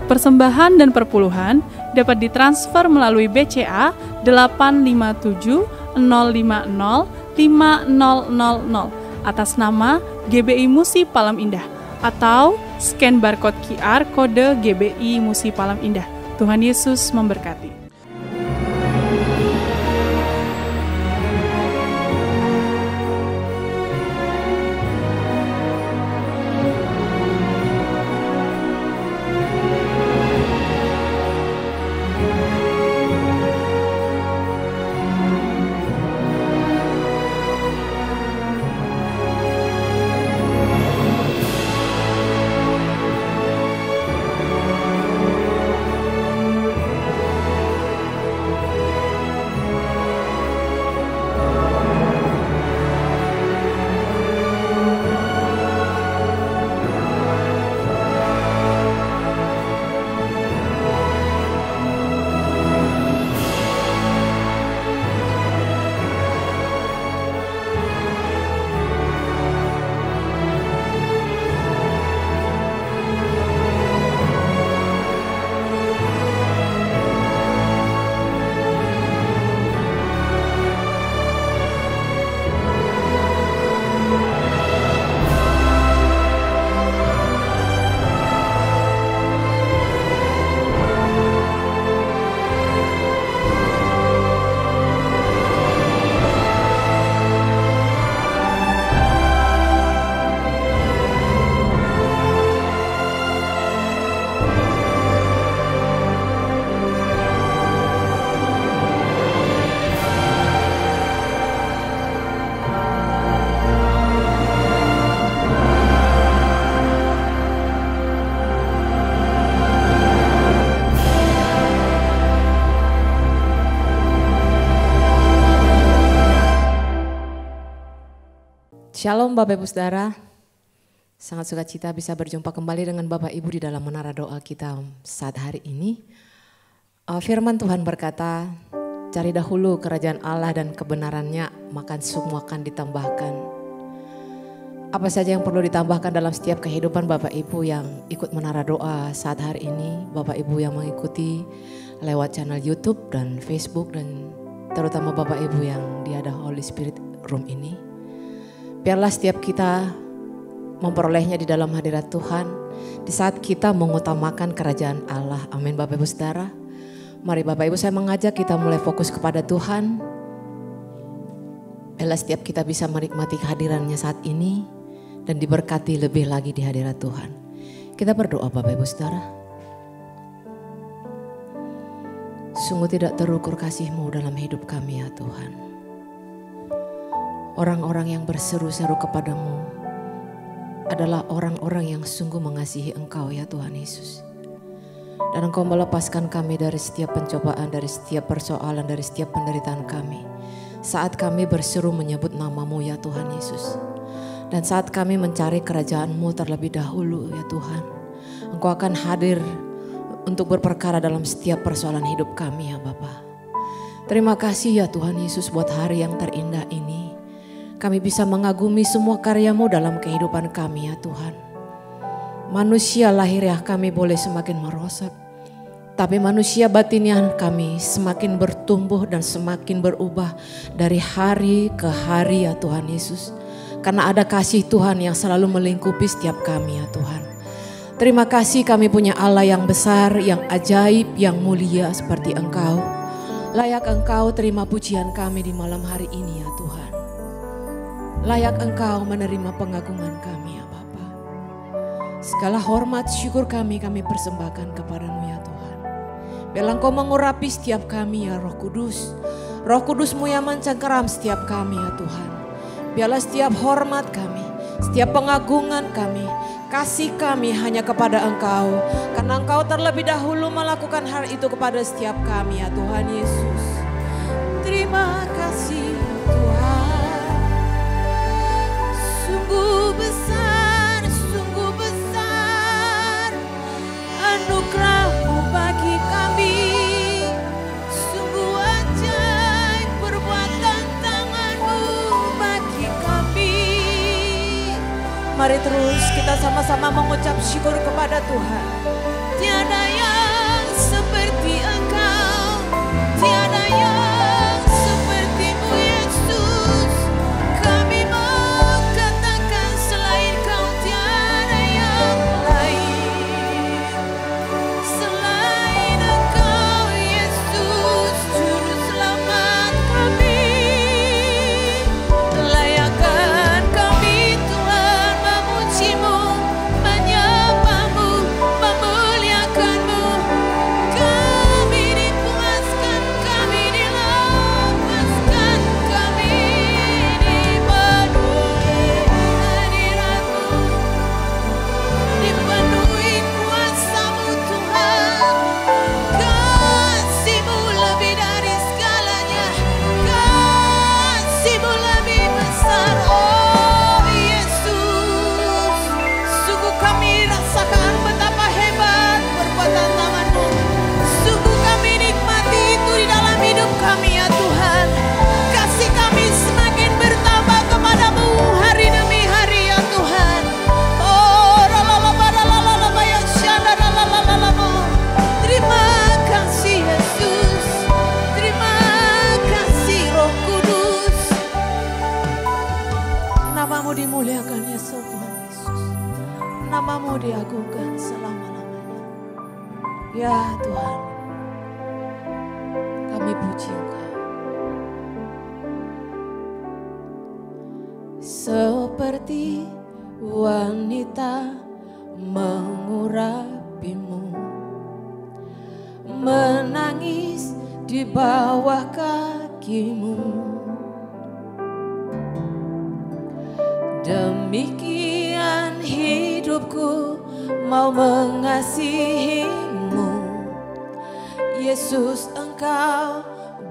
Persembahan dan perpuluhan dapat ditransfer melalui BCA 857 050 5000 atas nama GBI Musi Palam Indah atau scan barcode QR kode GBI Musi Palam Indah. Tuhan Yesus memberkati. Shalom Bapak Ibu Saudara, sangat sukacita bisa berjumpa kembali dengan Bapak Ibu di dalam menara doa kita saat hari ini. Firman Tuhan berkata, cari dahulu kerajaan Allah dan kebenarannya, maka semua akan ditambahkan. Apa saja yang perlu ditambahkan dalam setiap kehidupan Bapak Ibu yang ikut menara doa saat hari ini, Bapak Ibu yang mengikuti lewat channel YouTube dan Facebook, dan terutama Bapak Ibu yang diada Holy Spirit Room ini. Biarlah setiap kita memperolehnya di dalam hadirat Tuhan di saat kita mengutamakan kerajaan Allah. Amin Bapak Ibu Saudara. Mari Bapak Ibu, saya mengajak kita mulai fokus kepada Tuhan. Biarlah setiap kita bisa menikmati kehadirannya saat ini dan diberkati lebih lagi di hadirat Tuhan. Kita berdoa Bapak Ibu Saudara. Sungguh tidak terukur kasih-Mu dalam hidup kami ya Tuhan. Orang-orang yang berseru-seru kepadamu adalah orang-orang yang sungguh mengasihi Engkau ya Tuhan Yesus. Dan Engkau melepaskan kami dari setiap pencobaan, dari setiap persoalan, dari setiap penderitaan kami. Saat kami berseru menyebut nama-Mu ya Tuhan Yesus. Dan saat kami mencari kerajaan-Mu terlebih dahulu ya Tuhan. Engkau akan hadir untuk berperkara dalam setiap persoalan hidup kami ya Bapa. Terima kasih ya Tuhan Yesus buat hari yang terindah ini. Kami bisa mengagumi semua karya-Mu dalam kehidupan kami ya Tuhan. Manusia lahiriah kami boleh semakin merosot, tapi manusia batiniah kami semakin bertumbuh dan semakin berubah dari hari ke hari ya Tuhan Yesus. Karena ada kasih Tuhan yang selalu melingkupi setiap kami ya Tuhan. Terima kasih kami punya Allah yang besar, yang ajaib, yang mulia seperti Engkau. Layak Engkau terima pujian kami di malam hari ini ya Tuhan. Layak Engkau menerima pengagungan kami ya Bapa. Segala hormat syukur kami persembahkan kepadamu ya Tuhan. Biarlah Engkau mengurapi setiap kami ya Roh Kudus. Roh Kudus-Mu yang mencengkeram setiap kami ya Tuhan. Biarlah setiap hormat kami, setiap pengagungan kami, kasih kami hanya kepada Engkau. Karena Engkau terlebih dahulu melakukan hal itu kepada setiap kami ya Tuhan Yesus. Terima kasih Tuhan. Sungguh besar anugerah-Mu bagi kami. Sungguh ajaib perbuatan tangan-Mu bagi kami. Mari terus kita sama-sama mengucap syukur kepada Tuhan. tiada yang seperti Engkau, tiada yang seperti-Mu Yesus. Kami mau katakan selain Kau tiada yang lain. Selain Engkau Yesus, Juru Selamat kami. Layakkan kami Tuhan memuji-Mu, menyembah-Mu, memuliakan-Mu. Kami dipuaskan, kami dilepaskan, kami dipenuhi hadirat-Mu, dipenuhi kuasa-Mu Tuhan. Kasih-Mu lebih dari segalanya, kasih-Mu lebih besar, oh Yesus. Sungguh kami rasakan betapa hebat perbuatan tangan-Mu. Sungguh kami nikmati itu di dalam hidup kami ya Tuhan. Kasih kami semakin bertambah kepada-Mu hari demi hari ya Tuhan. Oh ralalaba yang syada ralalalamu. Terima kasih Yesus, terima kasih Roh Kudus. Nama-Mu dimuliakan ya Tuhan Yesus, nama-Mu diagungkan selama-lamanya. Ya Tuhan, kami puji Engkau. Seperti wanita mengurapi-Mu, menangis di bawah kaki-Mu. Demikian hidupku mau mengasihi-Mu. Yesus, Engkau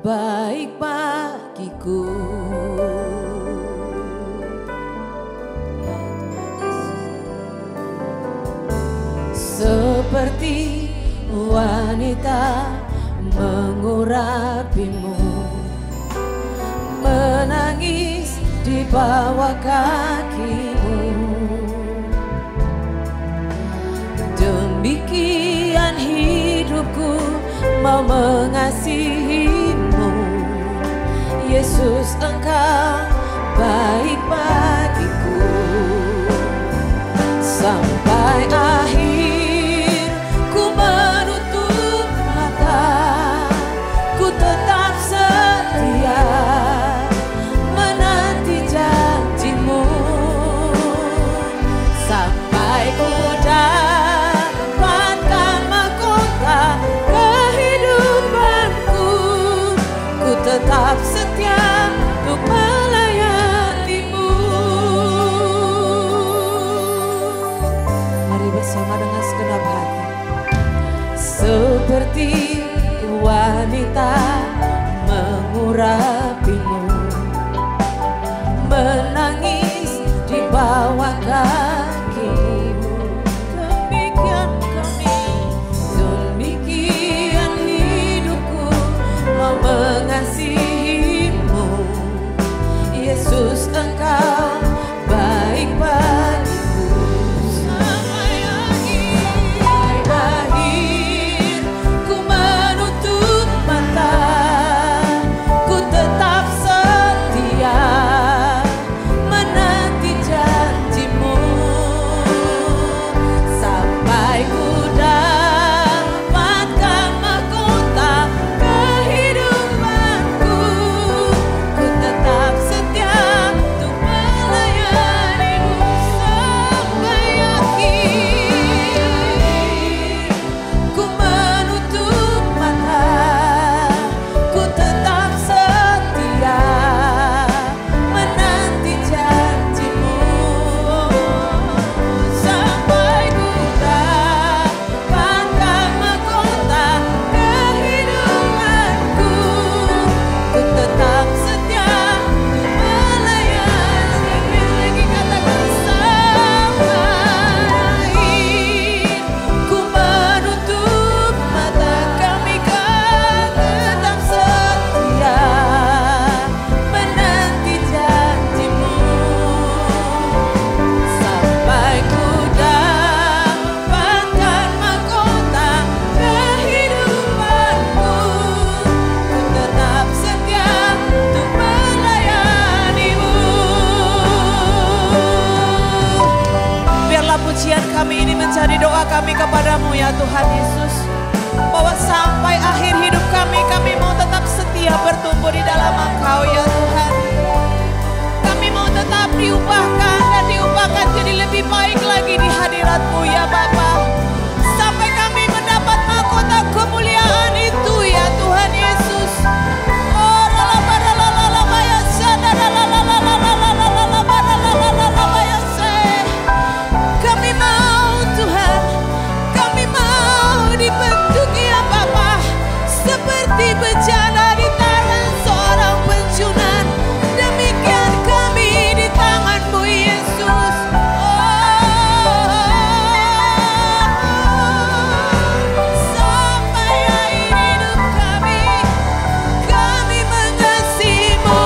baik bagiku. Seperti wanita mengurapi-Mu, menangis di bawah kaki-Mu. Demikian hidupku mau mengasihi-Mu. Yesus, Engkau baik bagiku. Sampai akhir ku menutup mata, ku tetap setia menanti janji-Mu. Sampai ku dapatkan mahkota kehidupanku, ku tetap setia untuk melayani-Mu. Mari bersama dengan segenap hati. Seperti wanita mengurapi-Mu, menangis di bawah kaki-Mu. Demikian kami, demikian hidupku mau mengasihi-Mu. Yesus, Engkau baik bagiku. Sampai akhir ku menutup mata, ku tetap doa kami kepadamu ya Tuhan Yesus, bahwa sampai akhir hidup kami mau tetap setia bertumbuh di dalam Engkau ya Tuhan. Kami mau tetap diubahkan dan diubahkan jadi lebih baik lagi di hadirat-Mu ya Bapa. Sampai kami mendapat mahkota kemuliaan itu ya Tuhan Yesus. Kami mau Tuhan, kami mau dibentuk ya Bapa, seperti bejana di tangan seorang penjunan. Demikian kami di tangan-Mu Yesus. Sampai akhir hidup kami mengasihi-Mu.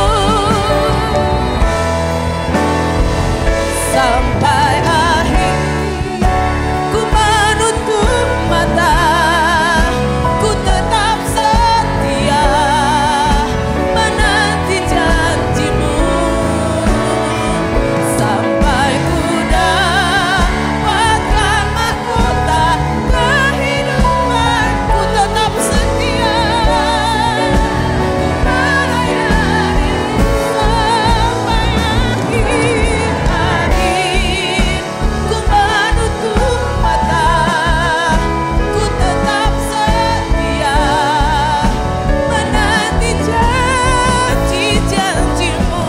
Sampai akhir ku menutup mata, ku tetap setia menanti janji-Mu. Sampai ku dapatkan mahkota kehidupan, ku tetap setia melayani sampai akhir. Ku menutup mata, ku tetap setia menanti janji-janji-Mu.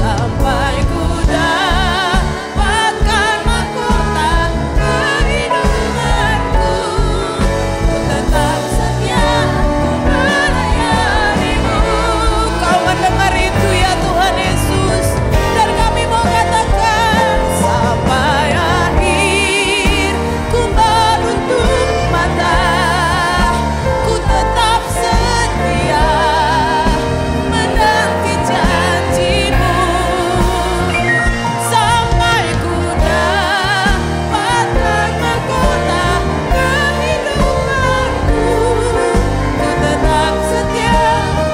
Sampai ku dapatkan mahkota kehidupanku, ku tetap setia, ku melayani-Mu. Kau mendengar itu ya Tuhan Yesus, dan kami mau katakan sampai akhir ku menutup mata, ku tetap setia menanti janji-Mu. Sampai ku dapatkan mahkota kehidupanku, ku tetap setia,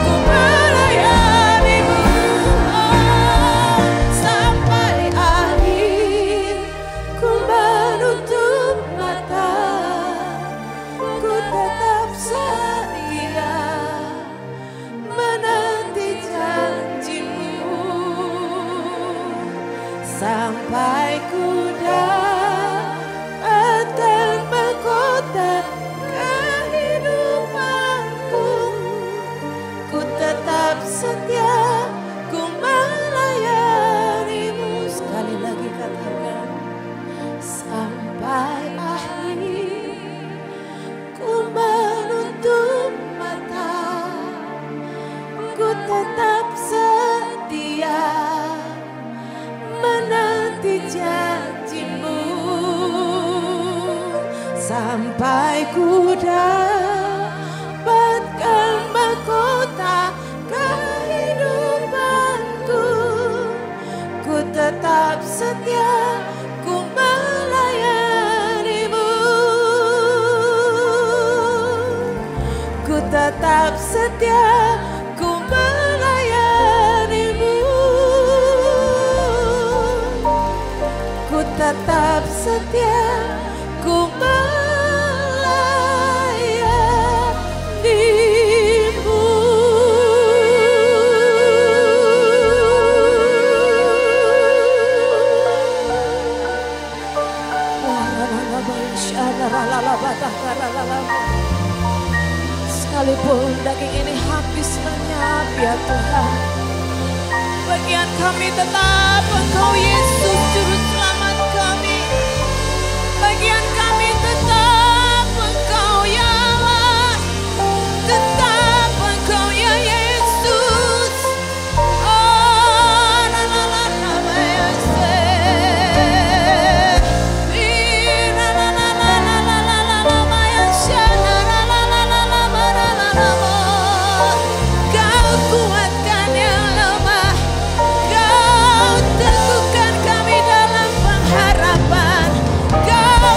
ku melayani-Mu. Sampai akhir ku menutup mata, ku tetap setia menanti janji-Mu. Sampai ku dapatkan mahkota kehidupanku, ku tetap setia, ku melayani-Mu. Sekali lagi katakan, sampai akhir ku menutup mata, ku tetap setia menanti janji-Mu. Sampai ku dapatkan mahkota kehidupanku, ku tetap setia, ku melayani-Mu. Ku tetap setia, ku melayani-Mu. Ku tetap setia, ku melayani-Mu. Sekalipun daging ini habis lenyap ya Tuhan, bagian kami tetap Engkau Yesus Juru Selamat kami. Bagian kami tetap Engkau ya Allah, tetap Engkau ya Yesus. Oh, la la la la la ya se. La la la la la la la la la ya se. La la la la la la la la la la. Kau kuatkan yang lemah, Kau teguhkan kami dalam pengharapan. Kau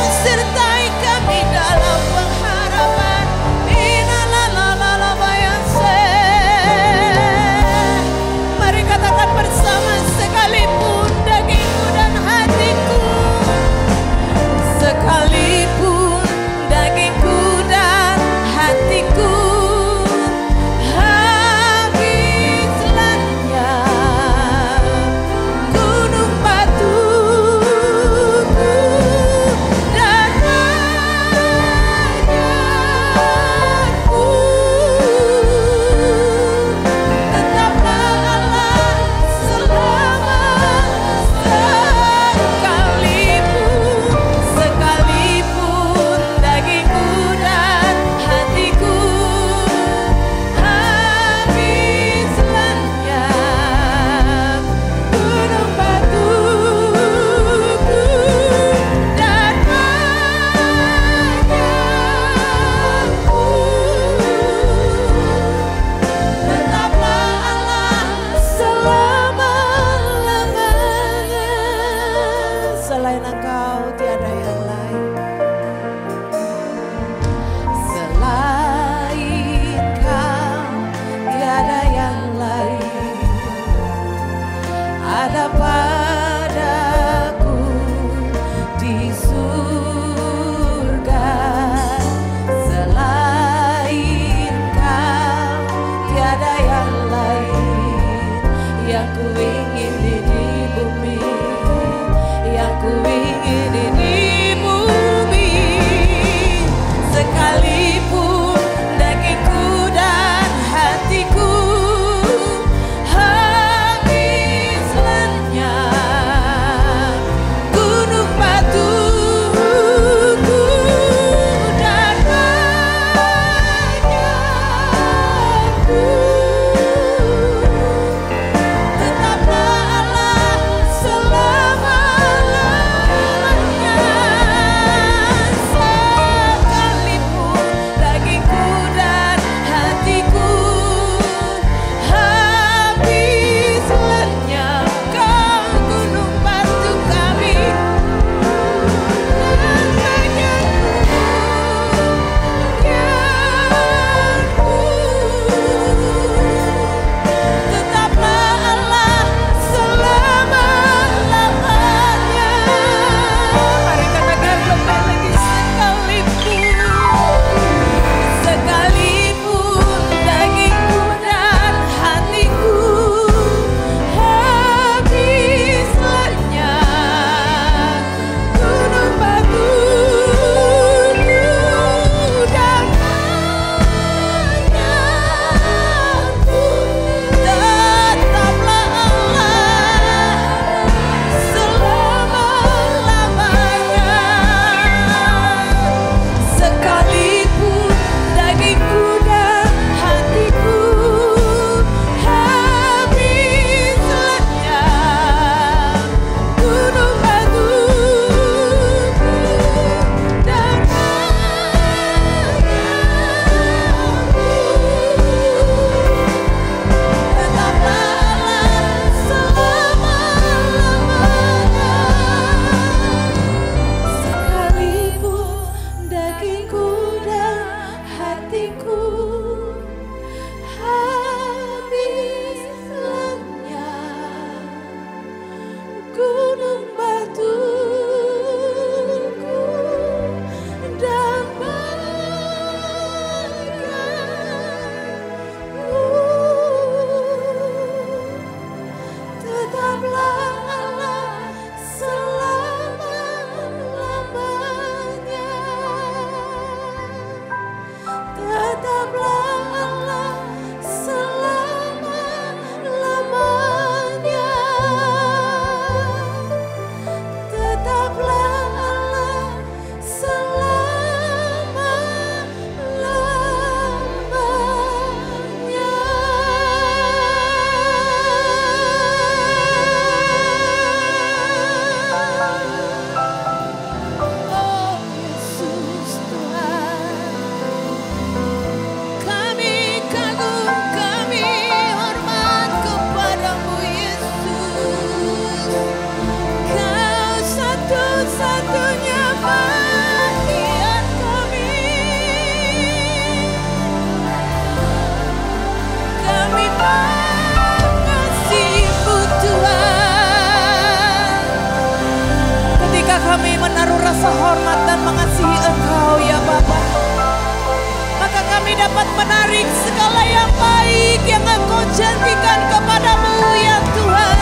mau janjikan kepadamu ya Tuhan,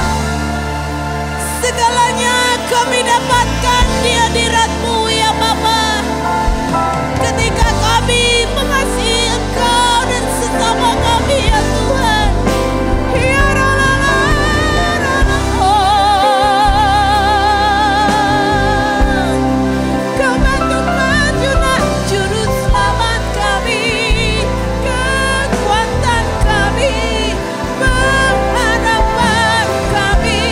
segalanya kami dapatkan di hadirat-Mu ya Bapa. Ketika kami mengasihi Engkau dan sesama kami ya Tuhan. Ya Kau bentuk majulah juru selamat kami, kekuatan kami, pengharapan kami.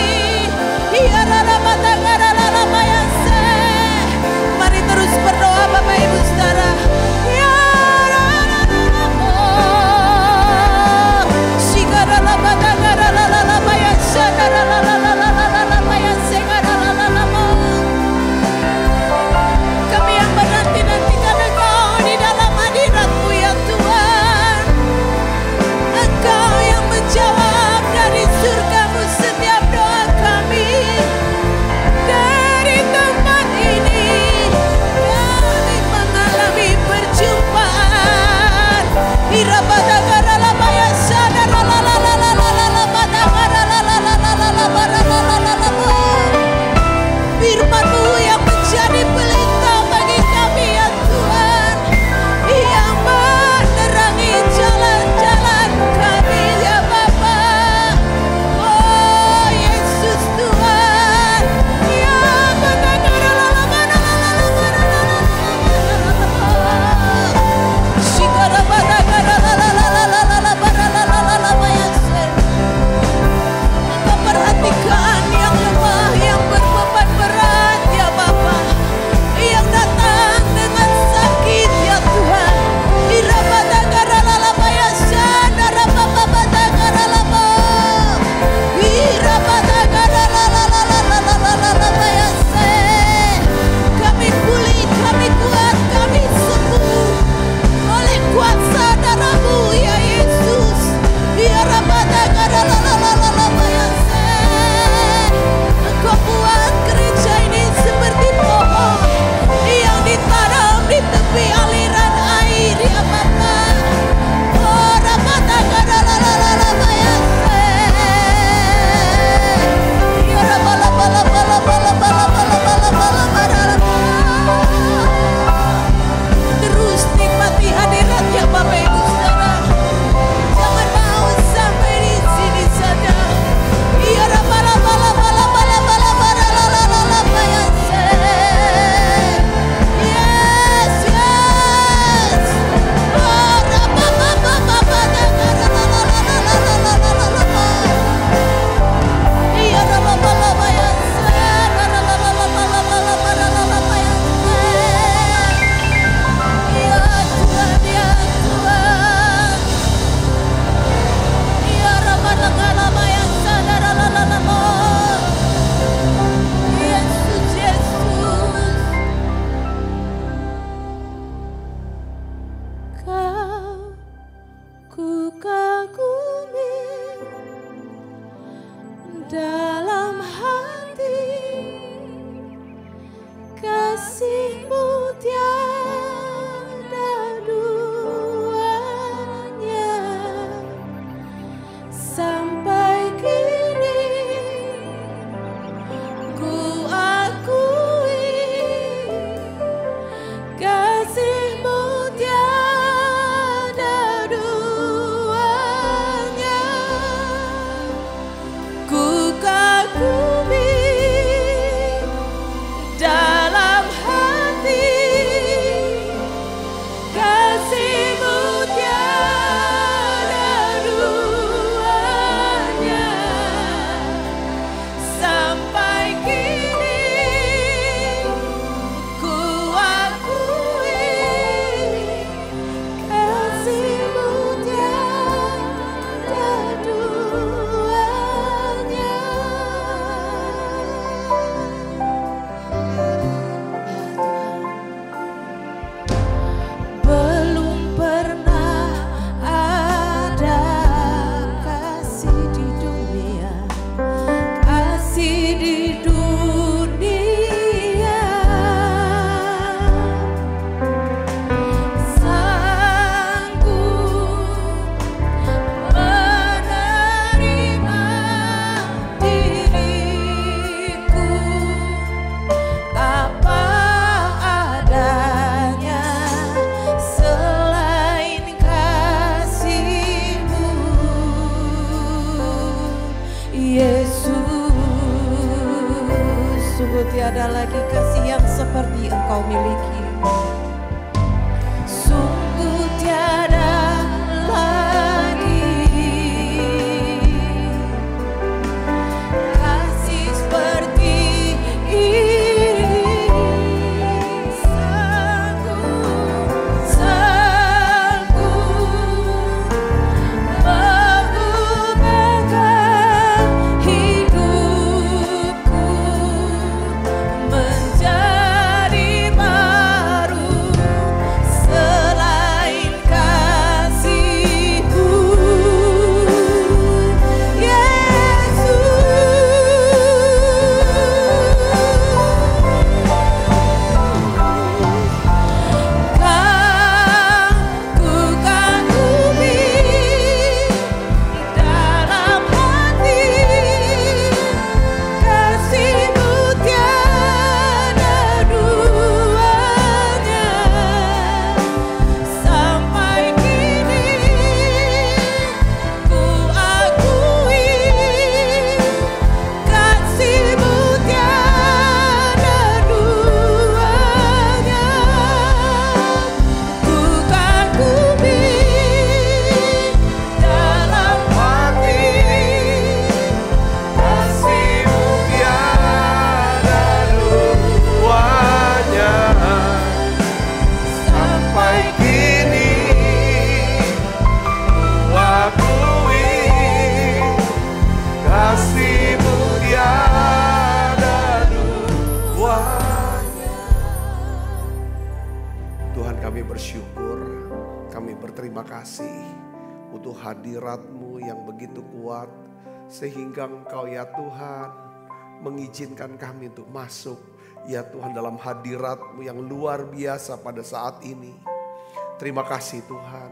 Ya mari terus berdoa Bapak Ibu Saudara. Ya kami yang menanti-nantikan Engkau di dalam hadirat-Mu ya Tuhan. Engkau yang menjawab dari surga-Mu setiap doa kami. Dari tempat ini kami mengalami perjumpaan. Firman-Mu yang menjadi pelita bagi kami ya Tuhan, yang menerangi jalan-jalan kami ya Bapa. Oh Yesus Tuhan, ya Engkau perhatikan yang lemah, yang berbeban berat ya Bapa, yang datang dengan sakit ya Tuhan. Kami pulih, kami kuat, kami sembuh oleh kuasa darah-Mu ya Yesus. Engkau buat gereja ini seperti pohon yang ditanam di tepi aliran air ya Bapa. Terus nikmati hadirat-Nya Bapak Ibu Saudara. Jangan mau sampai di sini saja. Yes, yes. Ku kagumi dalam hati, kasih-Mu tiada duanya. Sampai kini ku akui kasih-Mu tiada duanya. Ku kagumi dalam hati, kasih-Mu tiada duanya. Sampai kini ku akui Tuhan, kami bersyukur, kami berterima kasih untuk hadirat-Mu yang begitu kuat, sehingga Engkau ya Tuhan mengizinkan kami untuk masuk ya Tuhan dalam hadirat-Mu yang luar biasa pada saat ini. Terima kasih Tuhan,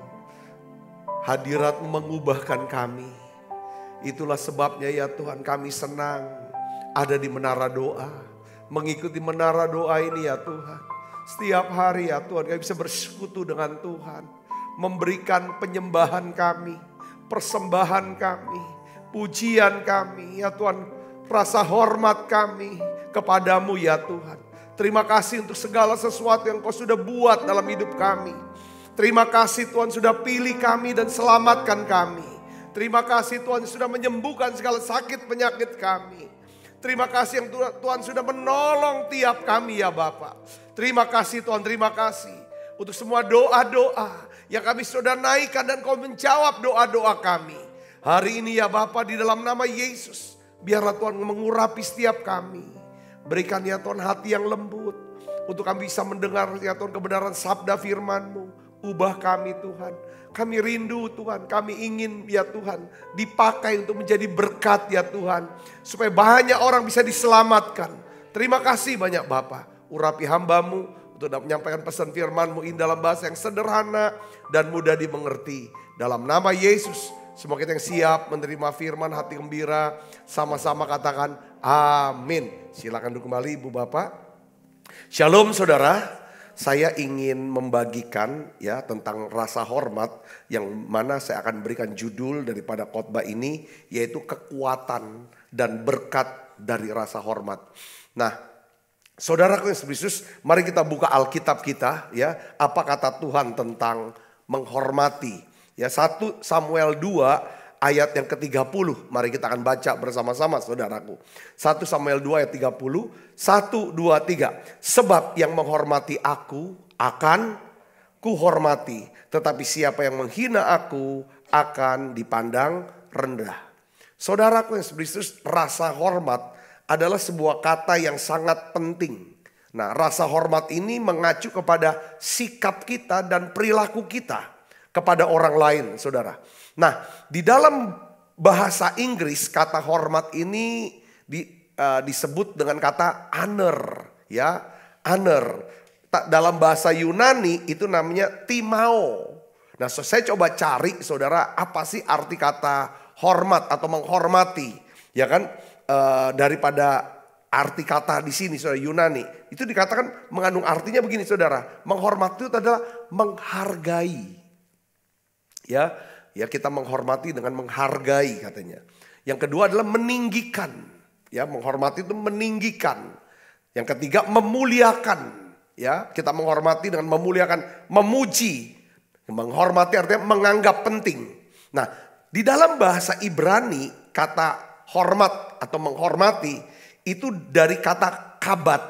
hadirat-Mu mengubahkan kami. Itulah sebabnya ya Tuhan kami senang ada di menara doa, mengikuti menara doa ini ya Tuhan. Setiap hari ya Tuhan kami bisa bersekutu dengan Tuhan, memberikan penyembahan kami, persembahan kami, pujian kami ya Tuhan, rasa hormat kami kepadamu ya Tuhan. Terima kasih untuk segala sesuatu yang Kau sudah buat dalam hidup kami. Terima kasih Tuhan sudah pilih kami dan selamatkan kami. Terima kasih Tuhan sudah menyembuhkan segala sakit penyakit kami. Terima kasih yang Tuhan sudah menolong tiap kami ya Bapa. Terima kasih Tuhan, terima kasih untuk semua doa-doa yang kami sudah naikkan dan Kau menjawab doa-doa kami. Hari ini ya Bapa, di dalam nama Yesus, biarlah Tuhan mengurapi setiap kami. Berikan ya Tuhan hati yang lembut untuk kami bisa mendengar ya Tuhan kebenaran sabda firman-Mu. Ubah kami Tuhan. Kami rindu Tuhan, kami ingin ya Tuhan dipakai untuk menjadi berkat ya Tuhan. Supaya banyak orang bisa diselamatkan. Terima kasih banyak Bapa. Urapi hamba-Mu untuk dapat menyampaikan pesan firman-Mu ini dalam bahasa yang sederhana dan mudah dimengerti. Dalam nama Yesus, semua kita yang siap menerima firman hati gembira, sama-sama katakan amin. Silakan duduk kembali Ibu Bapak. Shalom saudara. Saya ingin membagikan ya tentang rasa hormat yang mana saya akan berikan judul daripada khotbah ini, yaitu kekuatan dan berkat dari rasa hormat. Nah, saudaraku yang Yesus, mari kita buka Alkitab kita ya, apa kata Tuhan tentang menghormati. Ya 1 Samuel 2 ayat yang ke-30. Mari kita akan baca bersama-sama saudaraku. 1 Samuel 2 ayat 30. 1, 2, 3. Sebab yang menghormati aku akan kuhormati. Tetapi siapa yang menghina aku akan dipandang rendah. Saudaraku yang Kristus, rasa hormat adalah sebuah kata yang sangat penting. Nah, rasa hormat ini mengacu kepada sikap kita dan perilaku kita kepada orang lain, saudara. Nah, di dalam bahasa Inggris kata hormat ini disebut dengan kata honor, ya, honor. Dalam bahasa Yunani itu namanya timao. Nah, saya coba cari, saudara, apa sih arti kata hormat atau menghormati, ya kan? Daripada arti kata di sini, saudara, Yunani itu dikatakan mengandung artinya begini, saudara. Menghormati itu adalah menghargai. Ya, kita menghormati dengan menghargai katanya. Yang kedua adalah meninggikan. Ya, menghormati itu meninggikan. Yang ketiga memuliakan. Ya, kita menghormati dengan memuliakan, memuji. Menghormati artinya menganggap penting. Nah, di dalam bahasa Ibrani kata hormat atau menghormati itu dari kata kabat.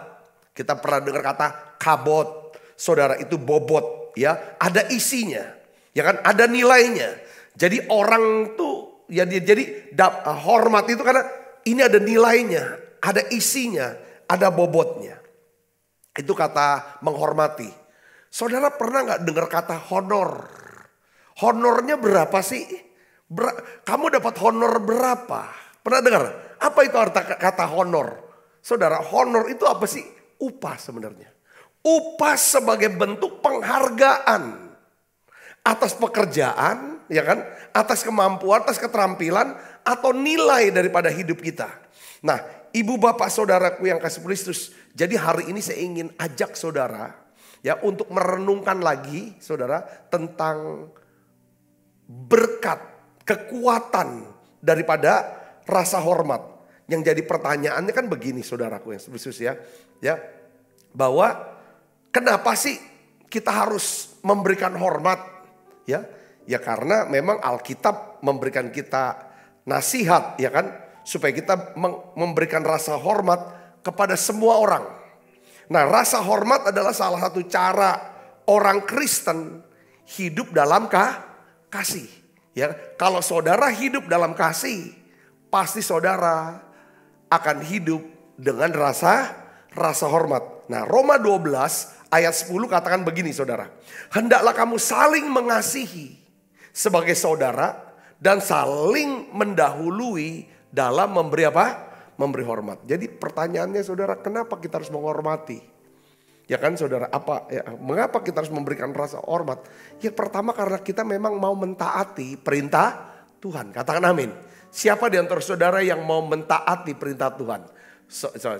Kita pernah dengar kata kabot. Saudara, itu bobot, ya, ada isinya. Ya kan, ada nilainya. Jadi orang tuh ya jadi hormat itu karena ini ada nilainya, ada isinya, ada bobotnya. Itu kata menghormati. Saudara pernah nggak dengar kata honor? Honornya berapa sih? Kamu dapat honor berapa? Pernah dengar? Apa itu arti kata honor? Saudara, honor itu apa sih? Upah sebenarnya. Upah sebagai bentuk penghargaan atas pekerjaan, ya kan? Atas kemampuan, atas keterampilan, atau nilai daripada hidup kita. Nah, ibu bapak saudaraku yang kasih Kristus. Jadi hari ini saya ingin ajak saudara, ya, untuk merenungkan lagi, saudara, tentang berkat, kekuatan daripada rasa hormat. Yang jadi pertanyaannya kan begini, saudaraku yang Kristus, ya, bahwa kenapa sih kita harus memberikan hormat? Ya karena memang Alkitab memberikan kita nasihat, ya kan, supaya kita memberikan rasa hormat kepada semua orang. Nah, rasa hormat adalah salah satu cara orang Kristen hidup dalam kasih. Ya, kalau saudara hidup dalam kasih, pasti saudara akan hidup dengan rasa hormat. Nah, Roma 12 ayat 10 katakan begini saudara. Hendaklah kamu saling mengasihi sebagai saudara dan saling mendahului dalam memberi apa? Memberi hormat. Jadi pertanyaannya saudara, kenapa kita harus menghormati? Ya kan saudara, mengapa kita harus memberikan rasa hormat? Ya pertama karena kita memang mau mentaati perintah Tuhan. Katakan amin. Siapa di antara saudara yang mau mentaati perintah Tuhan?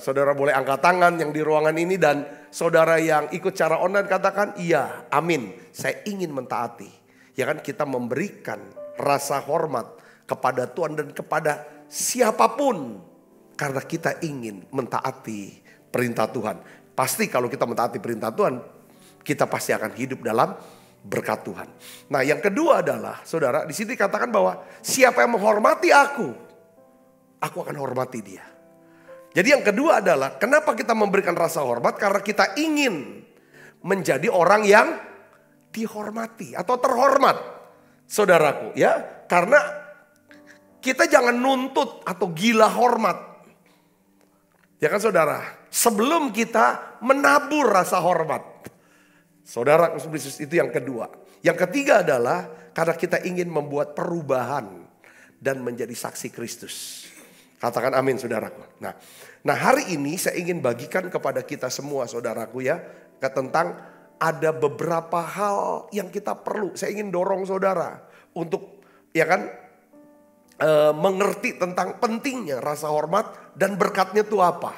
Saudara boleh angkat tangan yang di ruangan ini, dan saudara yang ikut secara online katakan iya, amin. Saya ingin mentaati. Ya kan, kita memberikan rasa hormat kepada Tuhan dan kepada siapapun karena kita ingin mentaati perintah Tuhan. Pasti kalau kita mentaati perintah Tuhan, kita pasti akan hidup dalam berkat Tuhan. Nah, yang kedua adalah saudara, di sini katakan bahwa siapa yang menghormati aku akan hormati dia. Jadi yang kedua adalah kenapa kita memberikan rasa hormat? Karena kita ingin menjadi orang yang dihormati atau terhormat, saudaraku, ya. Karena kita jangan nuntut atau gila hormat. Ya kan saudara, sebelum kita menabur rasa hormat. Saudara, itu yang kedua. Yang ketiga adalah karena kita ingin membuat perubahan dan menjadi saksi Kristus. Katakan amin saudaraku. Nah hari ini saya ingin bagikan kepada kita semua saudaraku ya, tentang ada beberapa hal yang kita perlu. Saya ingin dorong saudara untuk ya kan mengerti tentang pentingnya rasa hormat dan berkatnya itu apa.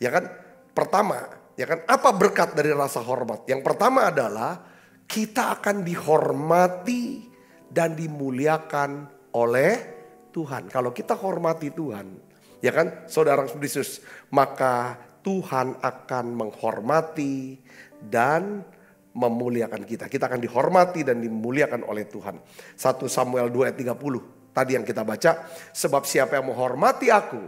Ya kan, pertama ya kan, apa berkat dari rasa hormat? Yang pertama adalah kita akan dihormati dan dimuliakan oleh Tuhan. Kalau kita hormati Tuhan, ya kan, saudara Yesus, maka Tuhan akan menghormati dan memuliakan kita. Kita akan dihormati dan dimuliakan oleh Tuhan. 1 Samuel 2 ayat 30. Tadi yang kita baca, sebab siapa yang menghormati aku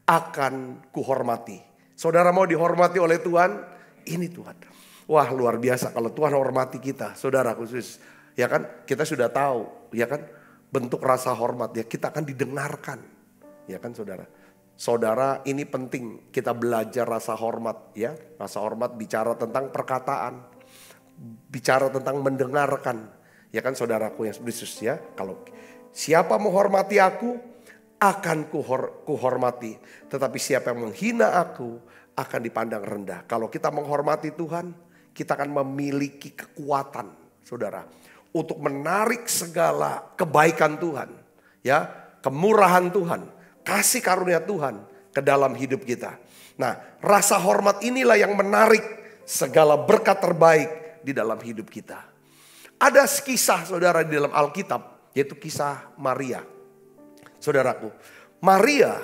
akan kuhormati. Saudara mau dihormati oleh Tuhan? Ini Tuhan. Wah, luar biasa kalau Tuhan hormati kita, saudara khusus. Ya kan, kita sudah tahu, ya kan, bentuk rasa hormat ya, kita akan didengarkan. Ya kan saudara. Saudara, ini penting kita belajar rasa hormat ya. Rasa hormat bicara tentang perkataan, bicara tentang mendengarkan. Ya kan saudaraku yang Yesus ya. Kalau siapa menghormati aku akan kuhormati. Tetapi siapa yang menghina aku akan dipandang rendah. Kalau kita menghormati Tuhan, kita akan memiliki kekuatan saudara, untuk menarik segala kebaikan Tuhan, ya, kemurahan Tuhan, kasih karunia Tuhan ke dalam hidup kita. Nah, rasa hormat inilah yang menarik segala berkat terbaik di dalam hidup kita. Ada kisah saudara di dalam Alkitab, yaitu kisah Maria. Saudaraku, Maria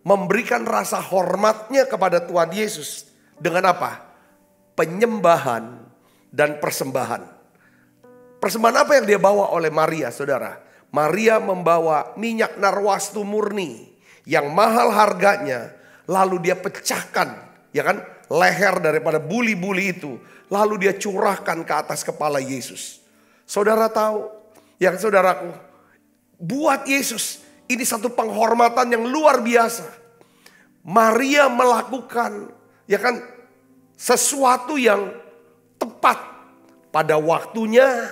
memberikan rasa hormatnya kepada Tuhan Yesus dengan apa? Penyembahan dan persembahan. Persembahan apa yang dia bawa oleh Maria, saudara? Maria membawa minyak narwastu murni yang mahal harganya, lalu dia pecahkan, ya kan, leher daripada buli-buli itu, lalu dia curahkan ke atas kepala Yesus. Saudara tahu, ya saudaraku, buat Yesus ini satu penghormatan yang luar biasa. Maria melakukan, ya kan, sesuatu yang tepat pada waktunya,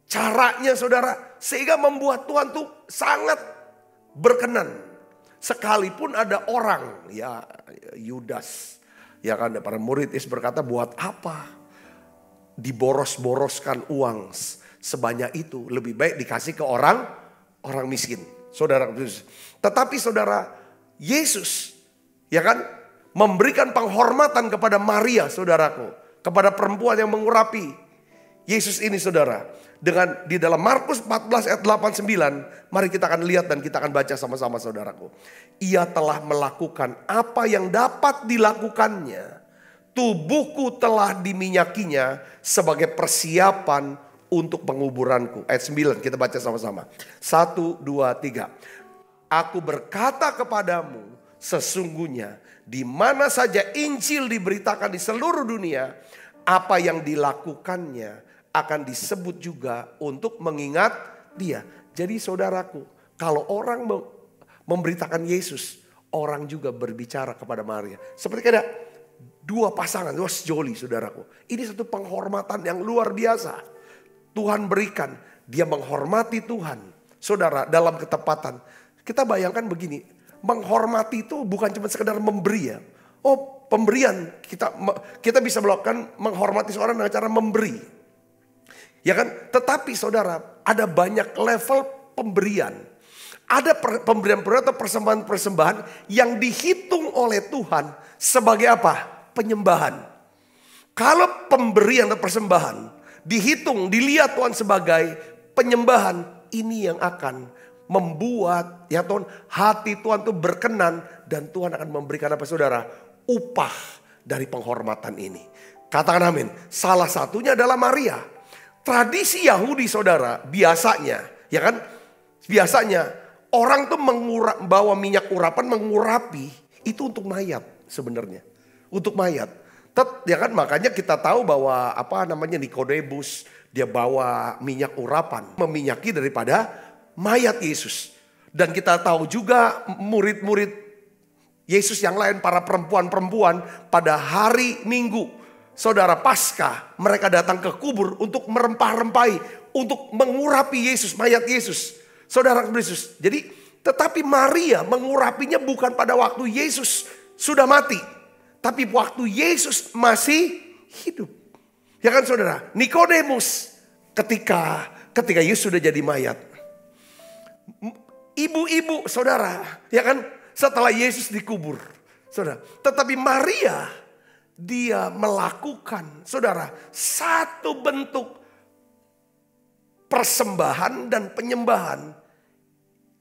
caranya saudara, sehingga membuat Tuhan tuh sangat berkenan. Sekalipun ada orang, ya Yudas, ya kan, para murid Yesus berkata, buat apa diboros-boroskan uang sebanyak itu, lebih baik dikasih ke orang miskin. Saudara, tetapi saudara, Yesus ya kan memberikan penghormatan kepada Maria, saudaraku, kepada perempuan yang mengurapi Yesus ini, saudara. Dengan di dalam Markus 14 ayat 89, mari kita akan lihat dan kita akan baca sama-sama, saudaraku. Ia telah melakukan apa yang dapat dilakukannya. Tubuhku telah diminyakinya sebagai persiapan untuk penguburanku. Ayat 9 kita baca sama-sama. 1, 2, 3. Aku berkata kepadamu, sesungguhnya di mana saja Injil diberitakan di seluruh dunia, apa yang dilakukannya akan disebut juga untuk mengingat dia. Jadi saudaraku, kalau orang memberitakan Yesus, orang juga berbicara kepada Maria. Seperti kayak Dua pasangan, dua sejoli saudaraku. Ini satu penghormatan yang luar biasa. Tuhan berikan, dia menghormati Tuhan. Saudara, dalam ketepatan. Kita bayangkan begini, menghormati itu bukan cuma sekedar memberi ya. Oh, pemberian, kita bisa melakukan menghormati seorang dengan cara memberi. Ya kan? Tetapi saudara, ada banyak level pemberian. Ada pemberian-pemberian atau persembahan-persembahan yang dihitung oleh Tuhan sebagai apa? Penyembahan. Kalau pemberian atau persembahan dihitung, dilihat Tuhan sebagai penyembahan, ini yang akan membuat ya Tuhan, hati Tuhan itu berkenan dan Tuhan akan memberikan apa saudara? Upah dari penghormatan ini. Katakan amin. Salah satunya adalah Maria. Tradisi Yahudi saudara, biasanya ya kan? Biasanya orang tuh bawa minyak urapan, mengurapi itu untuk mayat sebenarnya. Untuk mayat. Ya kan, makanya kita tahu bahwa Nikodemus dia bawa minyak urapan, meminyaki daripada mayat Yesus. Dan kita tahu juga murid-murid Yesus yang lain, para perempuan-perempuan pada hari Minggu, saudara Paskah, mereka datang ke kubur untuk merempah-rempahi, untuk mengurapi Yesus, mayat Yesus. Saudara Yesus. Jadi, tetapi Maria mengurapinya bukan pada waktu Yesus sudah mati, tapi waktu Yesus masih hidup. Ya kan saudara? Nikodemus ketika Yesus sudah jadi mayat. Ibu-ibu saudara, ya kan? Setelah Yesus dikubur. Saudara, tetapi Maria dia melakukan saudara satu bentuk persembahan dan penyembahan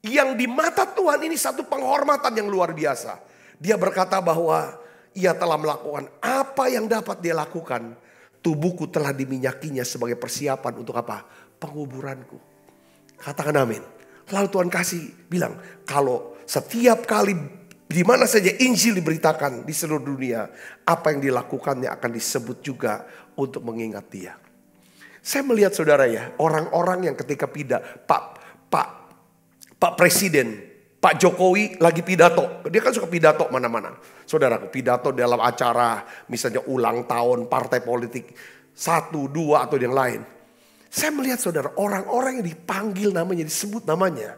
yang di mata Tuhan ini satu penghormatan yang luar biasa. Dia berkata bahwa ia telah melakukan apa yang dapat dia lakukan. Tubuhku telah diminyakinya sebagai persiapan untuk apa? Penguburanku. Katakan amin. Lalu Tuhan bilang, kalau setiap kali di mana saja Injil diberitakan di seluruh dunia, apa yang dilakukannya akan disebut juga untuk mengingat dia. Saya melihat saudara ya, orang-orang yang ketika Pak Presiden, Pak Jokowi lagi pidato, dia kan suka pidato mana-mana. Saudara, pidato dalam acara misalnya ulang tahun partai politik 1, 2 atau yang lain. Saya melihat saudara, orang-orang yang dipanggil namanya, disebut namanya,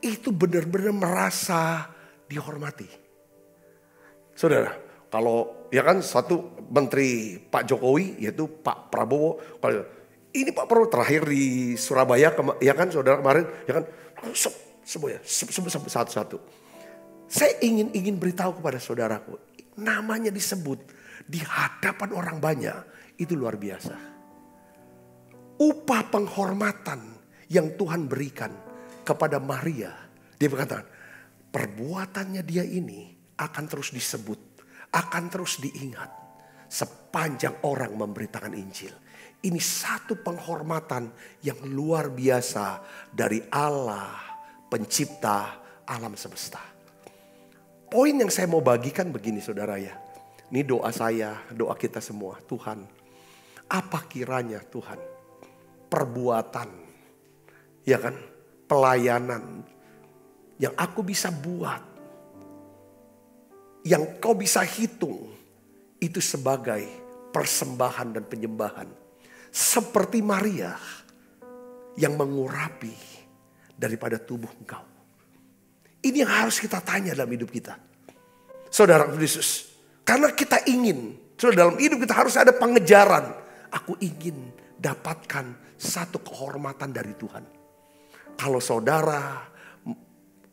itu benar-benar merasa dihormati. Saudara, kalau ya kan satu menteri Pak Jokowi yaitu Pak Prabowo, ini Pak Prabowo terakhir di Surabaya ya kan saudara kemarin, ya kan semuanya satu-satu. Saya ingin beritahu kepada saudaraku, namanya disebut di hadapan orang banyak, itu luar biasa. Upah penghormatan yang Tuhan berikan kepada Maria, dia berkata, perbuatannya dia ini akan terus disebut, akan terus diingat sepanjang orang memberitakan Injil. Ini satu penghormatan yang luar biasa dari Allah, pencipta alam semesta. Poin yang saya mau bagikan begini saudara ya. Ini doa saya, doa kita semua. Tuhan, apa kiranya Tuhan perbuatan, ya kan, pelayanan yang aku bisa buat, yang kau bisa hitung, itu sebagai persembahan dan penyembahan. Seperti Maria yang mengurapi daripada tubuh engkau. Ini yang harus kita tanya dalam hidup kita. Saudara Yesus, karena kita ingin, saudara, dalam hidup kita harus ada pengejaran. Aku ingin dapatkan satu kehormatan dari Tuhan. Kalau saudara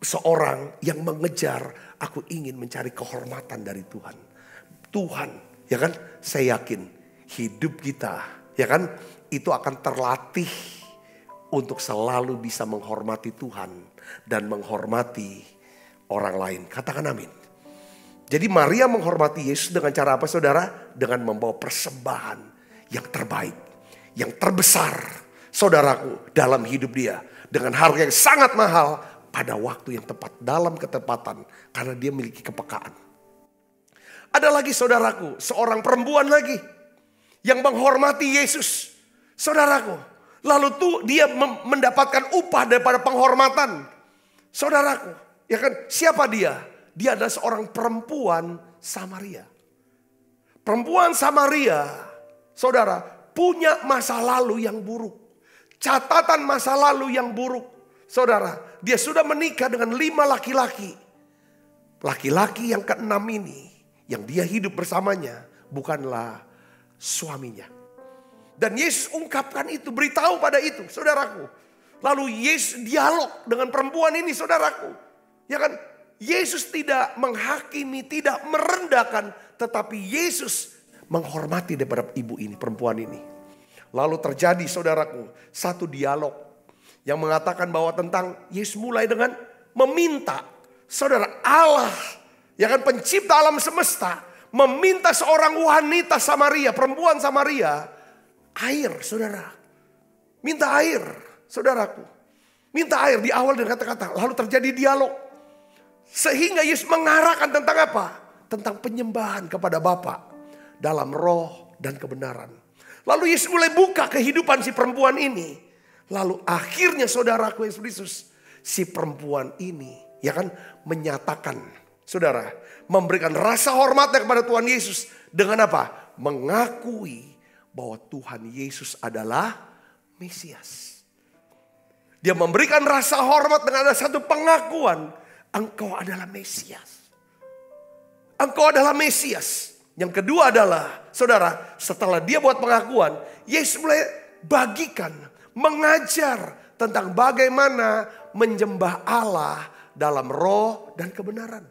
seorang yang mengejar, aku ingin mencari kehormatan dari Tuhan. Tuhan, ya kan, saya yakin hidup kita, ya kan, itu akan terlatih untuk selalu bisa menghormati Tuhan dan menghormati orang lain. Katakan amin. Jadi Maria menghormati Yesus dengan cara apa saudara? Dengan membawa persembahan yang terbaik, yang terbesar saudaraku dalam hidup dia. Dengan harga yang sangat mahal pada waktu yang tepat, dalam ketepatan, karena dia memiliki kepekaan. Ada lagi saudaraku, seorang perempuan lagi yang menghormati Yesus. Saudaraku, lalu tuh dia mendapatkan upah daripada penghormatan. Saudaraku, ya kan, siapa dia? Dia adalah seorang perempuan Samaria. Perempuan Samaria, saudara, punya masa lalu yang buruk. Catatan masa lalu yang buruk. Saudara, dia sudah menikah dengan 5 laki-laki. Laki-laki yang ke-6 ini, yang dia hidup bersamanya, bukanlah suaminya. Dan Yesus ungkapkan itu, beritahu pada itu, saudaraku. Lalu Yesus dialog dengan perempuan ini, saudaraku. Ya kan? Yesus tidak menghakimi, tidak merendahkan, tetapi Yesus menghormati daripada ibu ini, perempuan ini. Lalu terjadi, saudaraku, satu dialog yang mengatakan bahwa tentang Yesus mulai dengan meminta. Saudara, Allah, ya kan, pencipta alam semesta, meminta seorang wanita Samaria, perempuan Samaria, air, saudara. Minta air, saudaraku. Minta air di awal dengan kata-kata. Lalu terjadi dialog. Sehingga Yesus mengarahkan tentang apa? Tentang penyembahan kepada Bapa dalam roh dan kebenaran. Lalu Yesus mulai buka kehidupan si perempuan ini. Lalu akhirnya saudaraku Yesus Kristus, si perempuan ini, ya kan, menyatakan, saudara, memberikan rasa hormatnya kepada Tuhan Yesus dengan apa? Mengakui bahwa Tuhan Yesus adalah Mesias. Dia memberikan rasa hormat dengan ada satu pengakuan, engkau adalah Mesias. Engkau adalah Mesias. Yang kedua adalah, saudara, setelah dia buat pengakuan, Yesus mulai bagikan, mengajar tentang bagaimana menyembah Allah dalam roh dan kebenaran.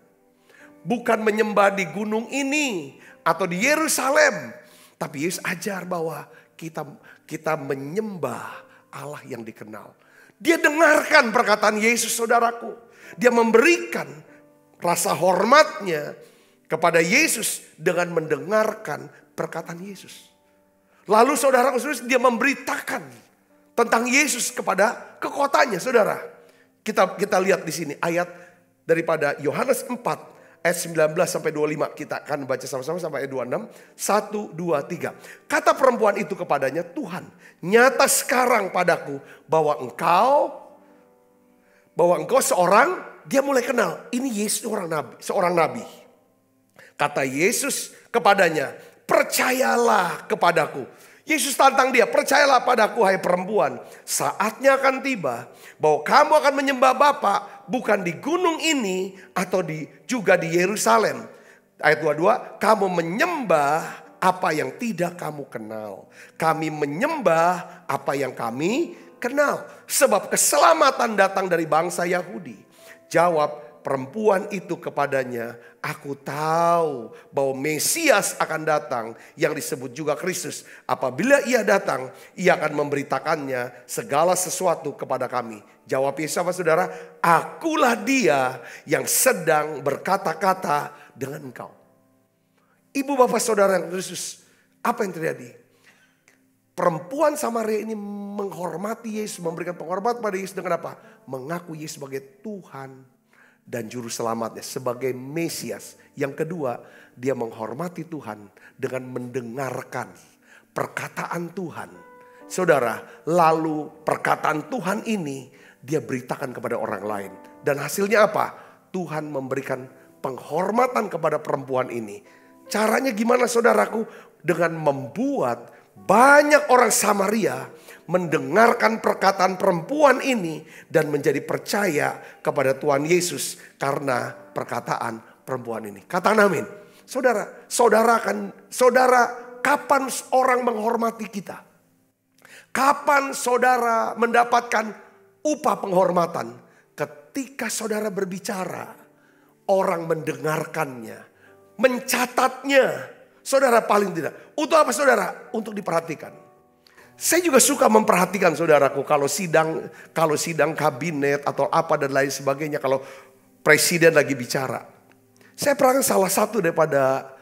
Bukan menyembah di gunung ini atau di Yerusalem. Tapi Yesus ajar bahwa kita menyembah Allah yang dikenal. Dia dengarkan perkataan Yesus, saudaraku. Dia memberikan rasa hormatnya kepada Yesus dengan mendengarkan perkataan Yesus. Lalu saudaraku, dia memberitakan tentang Yesus kepada kekotanya, saudara. Kita lihat di sini ayat daripada Yohanes 4 ayat 19 sampai 25. Kita akan baca sama-sama sampai ayat 26. 1, 2, 3. Kata perempuan itu kepadanya, Tuhan, nyata sekarang padaku bahwa engkau seorang, dia mulai kenal. Ini Yesus seorang nabi. Kata Yesus kepadanya, percayalah kepadaku. Yesus tantang dia, percayalah padaku hai perempuan. Saatnya akan tiba bahwa kamu akan menyembah Bapa bukan di gunung ini atau juga di Yerusalem. Ayat 22, kamu menyembah apa yang tidak kamu kenal. Kami menyembah apa yang kami kenal. Sebab keselamatan datang dari bangsa Yahudi. Jawab perempuan itu kepadanya, aku tahu bahwa Mesias akan datang yang disebut juga Kristus. Apabila ia datang, ia akan memberitakannya segala sesuatu kepada kami. Jawab Yesus apa saudara? Akulah dia yang sedang berkata-kata dengan engkau. Ibu bapak saudara yang Kristus, apa yang terjadi? Perempuan Samaria ini menghormati Yesus, memberikan penghormatan pada Yesus dengan apa? Mengaku Yesus sebagai Tuhan dan juru selamatnya, sebagai Mesias. Yang kedua, dia menghormati Tuhan dengan mendengarkan perkataan Tuhan. Saudara, lalu perkataan Tuhan ini dia beritakan kepada orang lain. Dan hasilnya apa? Tuhan memberikan penghormatan kepada perempuan ini. Caranya gimana saudaraku? Dengan membuat banyak orang Samaria mendengarkan perkataan perempuan ini dan menjadi percaya kepada Tuhan Yesus karena perkataan perempuan ini. Katakan amin. Saudara, kapan orang menghormati kita? Kapan saudara mendapatkan upah penghormatan? Ketika saudara berbicara, orang mendengarkannya, mencatatnya. Saudara paling tidak. Untuk apa saudara? Untuk diperhatikan. Saya juga suka memperhatikan saudaraku kalau sidang kabinet atau apa dan lain sebagainya, kalau presiden lagi bicara. Saya pernah salah satu daripada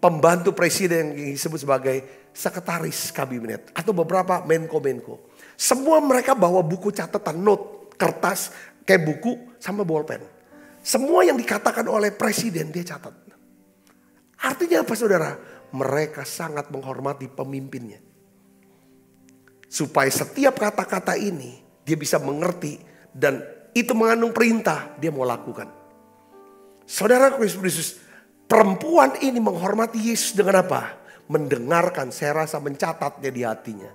pembantu presiden yang disebut sebagai sekretaris kabinet atau beberapa menko. Semua mereka bawa buku catatan, note, kertas kayak buku sama bolpen. Semua yang dikatakan oleh presiden dia catat. Artinya apa saudara? Mereka sangat menghormati pemimpinnya. Supaya setiap kata-kata ini dia bisa mengerti dan itu mengandung perintah dia mau lakukan. Saudara Kristus, Perempuan ini menghormati Yesus dengan apa? Mendengarkan, saya rasa mencatatnya di hatinya.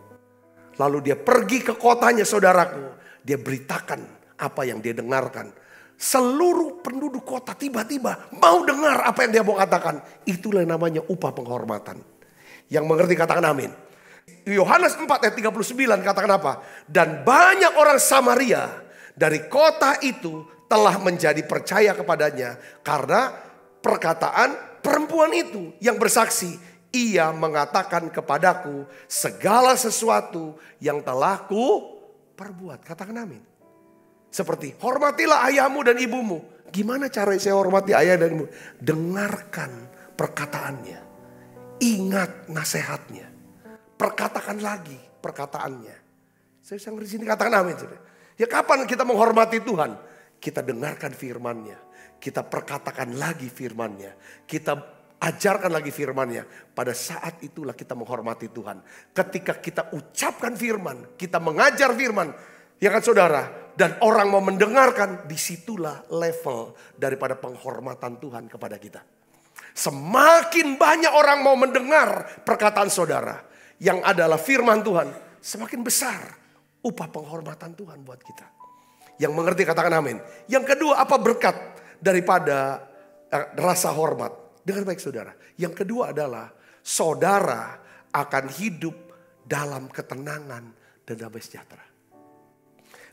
Lalu dia pergi ke kotanya, saudaraku. Dia beritakan apa yang dia dengarkan. Seluruh penduduk kota tiba-tiba mau dengar apa yang dia mau katakan. Itulah yang namanya upah penghormatan. Yang mengerti katakan amin. Yohanes 4 ayat 39 katakan apa? Dan banyak orang Samaria dari kota itu telah menjadi percaya kepadanya. Karena perkataan perempuan itu yang bersaksi, ia mengatakan kepadaku segala sesuatu yang telah ku perbuat. Katakan amin. Seperti hormatilah ayahmu dan ibumu. Gimana cara saya hormati ayah dan ibu? Dengarkan perkataannya. Ingat nasihatnya. Perkatakan lagi perkataannya. Saya di sini katakan amin. Ya kapan kita menghormati Tuhan? Kita dengarkan firman-Nya. Kita perkatakan lagi firman-Nya. Kita ajarkan lagi firman-Nya. Pada saat itulah kita menghormati Tuhan. Ketika kita ucapkan firman, kita mengajar firman. Ya kan saudara? Dan orang mau mendengarkan, disitulah level daripada penghormatan Tuhan kepada kita. Semakin banyak orang mau mendengar perkataan saudara, yang adalah firman Tuhan, semakin besar upah penghormatan Tuhan buat kita. Yang mengerti katakan amin. Yang kedua, apa berkat daripada rasa hormat? Dengar baik saudara. Yang kedua adalah saudara akan hidup dalam ketenangan dan damai sejahtera.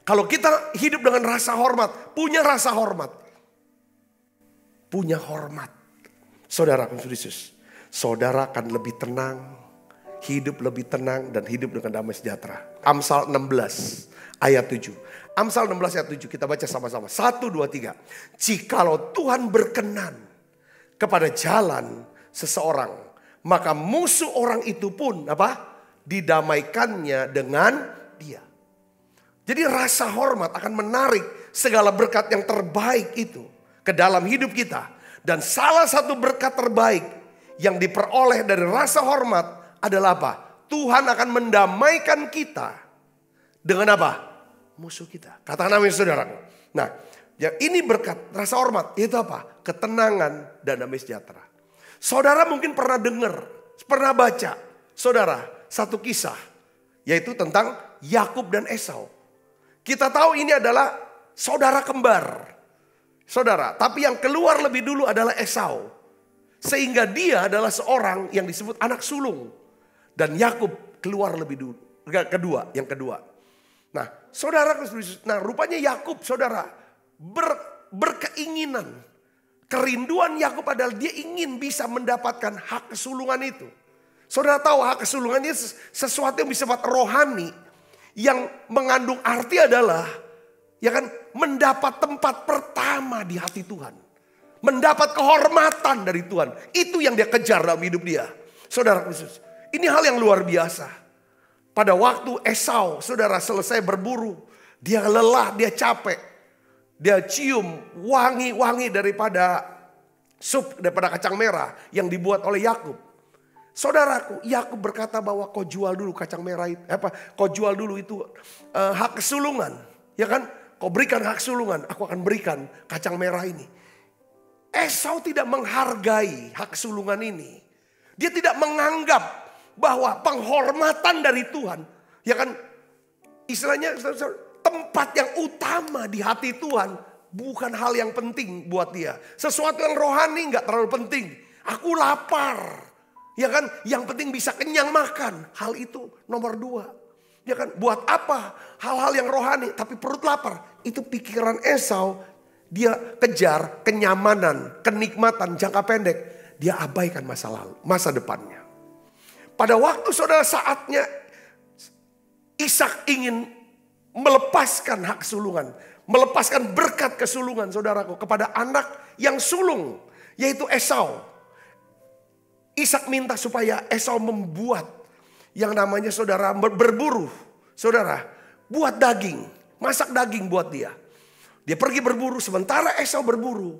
Kalau kita hidup dengan rasa hormat, punya rasa hormat, punya hormat, saudara Yesus, saudara akan lebih tenang, hidup lebih tenang dan hidup dengan damai sejahtera. Amsal 16 ayat 7. Amsal 16 ayat 7 kita baca sama-sama. 1, 2, 3. Jikalau Tuhan berkenan kepada jalan seseorang, maka musuh orang itu pun apa? Didamaikannya dengan dia. Jadi rasa hormat akan menarik segala berkat yang terbaik itu ke dalam hidup kita. Dan salah satu berkat terbaik yang diperoleh dari rasa hormat adalah apa? Tuhan akan mendamaikan kita dengan apa? Musuh kita. Katakan amin saudara. Nah, ya ini berkat rasa hormat. Itu apa? Ketenangan dan damai sejahtera. Saudara mungkin pernah dengar, pernah baca, saudara, satu kisah. Yaitu tentang Yakub dan Esau. Kita tahu ini adalah saudara kembar. Saudara, tapi yang keluar lebih dulu adalah Esau. Sehingga dia adalah seorang yang disebut anak sulung. Dan Yakub keluar lebih dulu. Yang kedua. Nah, saudara, rupanya Yakub, saudara, berkeinginan. Kerinduan Yakub adalah dia ingin bisa mendapatkan hak kesulungan itu. Saudara tahu hak kesulungan ini sesuatu yang bersifat rohani. Yang mengandung arti adalah, ya kan, mendapat tempat pertama di hati Tuhan. Mendapat kehormatan dari Tuhan. Itu yang dia kejar dalam hidup dia. Saudara Yesus, ini hal yang luar biasa. Pada waktu Esau, saudara, selesai berburu. Dia lelah, dia capek. Dia cium wangi-wangi daripada sup, daripada kacang merah yang dibuat oleh Yakub. Saudaraku, Yakub berkata bahwa kau jual dulu kacang merah itu. Kau jual dulu itu hak kesulungan. Ya kan? Kau berikan hak kesulungan, aku akan berikan kacang merah ini. Esau tidak menghargai hak kesulungan ini. Dia tidak menganggap bahwa penghormatan dari Tuhan, ya kan, istilahnya tempat yang utama di hati Tuhan bukan hal yang penting buat dia. Sesuatu yang rohani nggak terlalu penting. Aku lapar, ya kan, yang penting bisa kenyang makan. Hal itu nomor 2. Ya kan, buat apa hal-hal yang rohani tapi perut lapar? Itu pikiran Esau. Dia kejar kenyamanan, kenikmatan jangka pendek. Dia abaikan masa lalu, masa depannya. Pada waktu saudara saatnya Ishak ingin melepaskan hak kesulungan. Melepaskan berkat kesulungan saudaraku kepada anak yang sulung. Yaitu Esau. Ishak minta supaya Esau membuat yang namanya saudara berburu. Saudara, buat daging. Masak daging buat dia. Dia pergi berburu sementara Esau berburu.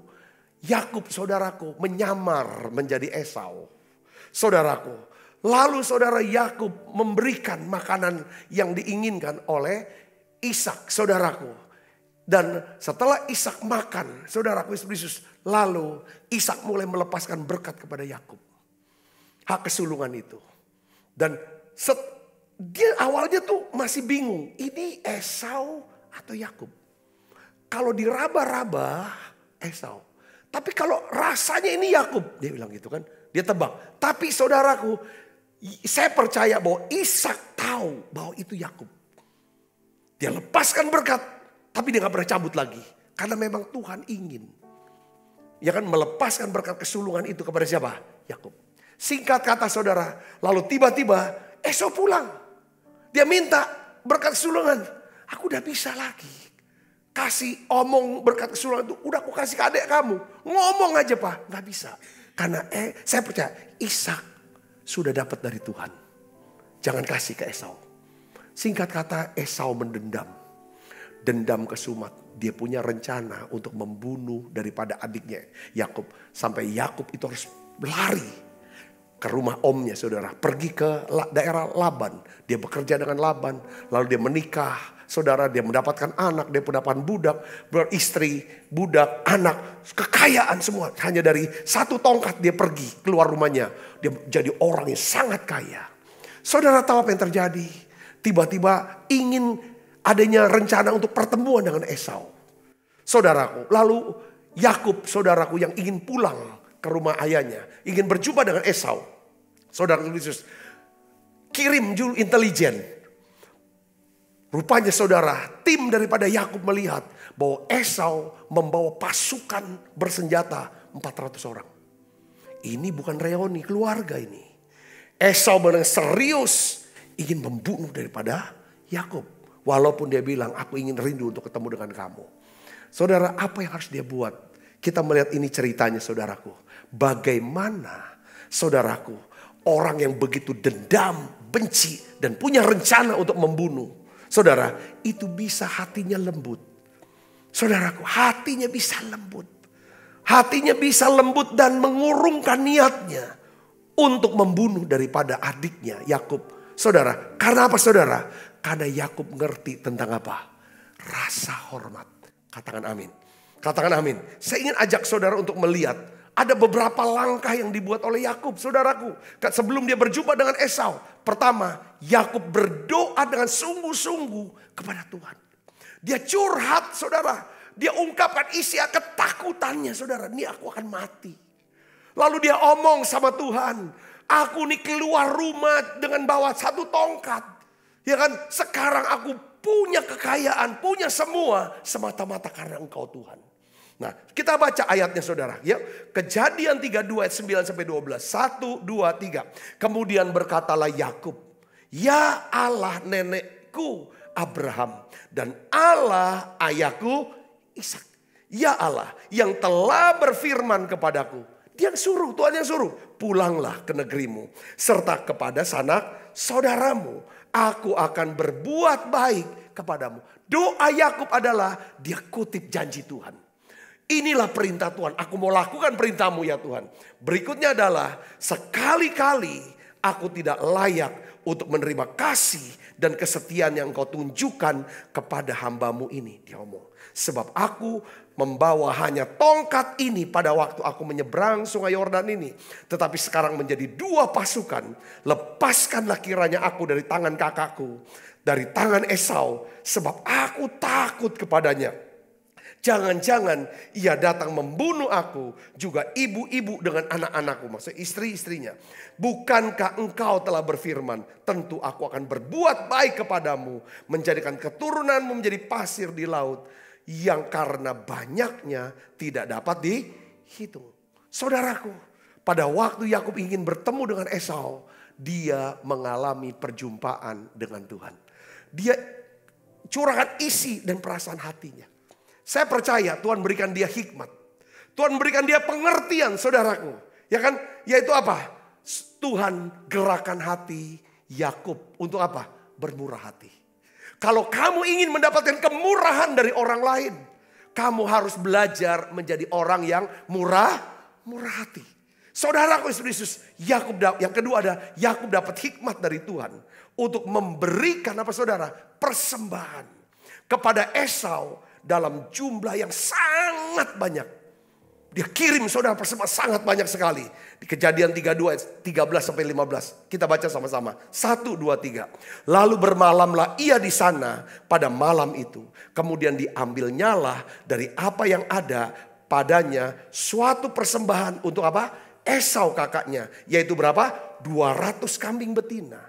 Yakub saudaraku menyamar menjadi Esau. Saudaraku. Lalu saudara Yakub memberikan makanan yang diinginkan oleh Ishak, saudaraku. Dan setelah Ishak makan, saudaraku Yesus, lalu Ishak mulai melepaskan berkat kepada Yakub. Hak kesulungan itu. Dan dia awalnya tuh masih bingung, ini Esau atau Yakub. Kalau diraba-raba Esau. Tapi kalau rasanya ini Yakub, dia bilang gitu kan. Dia tebak. Tapi saudaraku, saya percaya bahwa Ishak tahu bahwa itu Yakub. Dia lepaskan berkat, tapi dia gak pernah cabut lagi. Karena memang Tuhan ingin. Ya kan, melepaskan berkat kesulungan itu kepada siapa? Yakub. Singkat kata saudara, lalu tiba-tiba Esau pulang. Dia minta berkat kesulungan. Aku udah bisa lagi. Kasih omong berkat kesulungan itu, udah aku kasih ke adik kamu. Ngomong aja Pak, gak bisa. Karena saya percaya Ishak sudah dapat dari Tuhan. Jangan kasih ke Esau. Singkat kata Esau mendendam. Dendam kesumat. Dia punya rencana untuk membunuh daripada adiknya Yakub. Sampai Yakub itu harus lari ke rumah omnya saudara. Pergi ke daerah Laban. Dia bekerja dengan Laban. Lalu dia menikah. Saudara, dia mendapatkan anak. Dia mendapatkan budak. Istri, budak, anak. Kekayaan semua. Hanya dari satu tongkat dia pergi keluar rumahnya. Dia jadi orang yang sangat kaya. Saudara tahu apa yang terjadi? Tiba-tiba ingin adanya rencana untuk pertemuan dengan Esau. Saudaraku, lalu Yakub saudaraku yang ingin pulang ke rumah ayahnya, ingin berjumpa dengan Esau. Saudara Yesus kirim juru intelijen. Rupanya saudara, tim daripada Yakub melihat bahwa Esau membawa pasukan bersenjata 400 orang. Ini bukan reuni keluarga ini. Esau benar serius ingin membunuh daripada Yakub. Walaupun dia bilang, aku ingin rindu untuk ketemu dengan kamu. Saudara, apa yang harus dia buat? Kita melihat ini ceritanya saudaraku. Bagaimana saudaraku, orang yang begitu dendam, benci, dan punya rencana untuk membunuh. Saudara, itu bisa hatinya lembut. Saudaraku, hatinya bisa lembut. Hatinya bisa lembut dan mengurungkan niatnya untuk membunuh daripada adiknya Yakub. Saudara, karena apa saudara? Karena Yakub ngerti tentang apa? Rasa hormat. Katakan amin. Katakan amin. Saya ingin ajak saudara untuk melihat. Ada beberapa langkah yang dibuat oleh Yakub, saudaraku. Sebelum dia berjumpa dengan Esau. Pertama, Yakub berdoa dengan sungguh-sungguh kepada Tuhan. Dia curhat, saudara. Dia ungkapkan isi ketakutannya, saudara. Ini aku akan mati. Lalu dia omong sama Tuhan. Aku nih keluar rumah dengan bawa satu tongkat. Ya kan, sekarang aku punya kekayaan, punya semua semata-mata karena Engkau Tuhan. Nah, kita baca ayatnya saudara. Ya, Kejadian 32 ayat 9 sampai 12. 1, 2, 3. Kemudian berkatalah Yakub, ya Allah nenekku Abraham dan Allah ayahku Ishak. Ya Allah yang telah berfirman kepadaku. Dia yang suruh, Tuhan yang suruh. Pulanglah ke negerimu serta kepada sanak saudaramu. Aku akan berbuat baik kepadamu. Doa Yakub adalah dia kutip janji Tuhan. Inilah perintah Tuhan. Aku mau lakukan perintahmu ya Tuhan. Berikutnya adalah sekali-kali aku tidak layak untuk menerima kasih dan kesetiaan yang engkau tunjukkan kepada hambamu ini. Dia ngomong. Sebab aku membawa hanya tongkat ini pada waktu aku menyeberang sungai Yordan ini. Tetapi sekarang menjadi 2 pasukan. Lepaskanlah kiranya aku dari tangan kakakku. Dari tangan Esau. Sebab aku takut kepadanya. Jangan-jangan ia datang membunuh aku. Juga ibu-ibu dengan anak-anakku. Maksudnya istri-istrinya. Bukankah engkau telah berfirman. Tentu aku akan berbuat baik kepadamu. Menjadikan keturunanmu menjadi pasir di laut. Yang karena banyaknya tidak dapat dihitung. Saudaraku, pada waktu Yakub ingin bertemu dengan Esau, dia mengalami perjumpaan dengan Tuhan. Dia curahkan isi dan perasaan hatinya. Saya percaya Tuhan berikan dia hikmat. Tuhan berikan dia pengertian, saudaraku. Ya kan? Yaitu apa? Tuhan gerakan hati Yakub untuk apa? Bermurah hati. Kalau kamu ingin mendapatkan kemurahan dari orang lain, kamu harus belajar menjadi orang yang murah hati. Saudaraku Yesus, Yakub yang kedua ada Yakub dapat hikmat dari Tuhan untuk memberikan apa saudara? Persembahan kepada Esau dalam jumlah yang sangat banyak. Dia kirim saudara persembahan sangat banyak sekali. Di Kejadian 32 ayat 13 sampai 15. Kita baca sama-sama. 1, 2, 3. Lalu bermalamlah ia di sana pada malam itu. Kemudian diambilnyalah dari apa yang ada padanya suatu persembahan untuk apa? Esau kakaknya. Yaitu berapa? 200 kambing betina.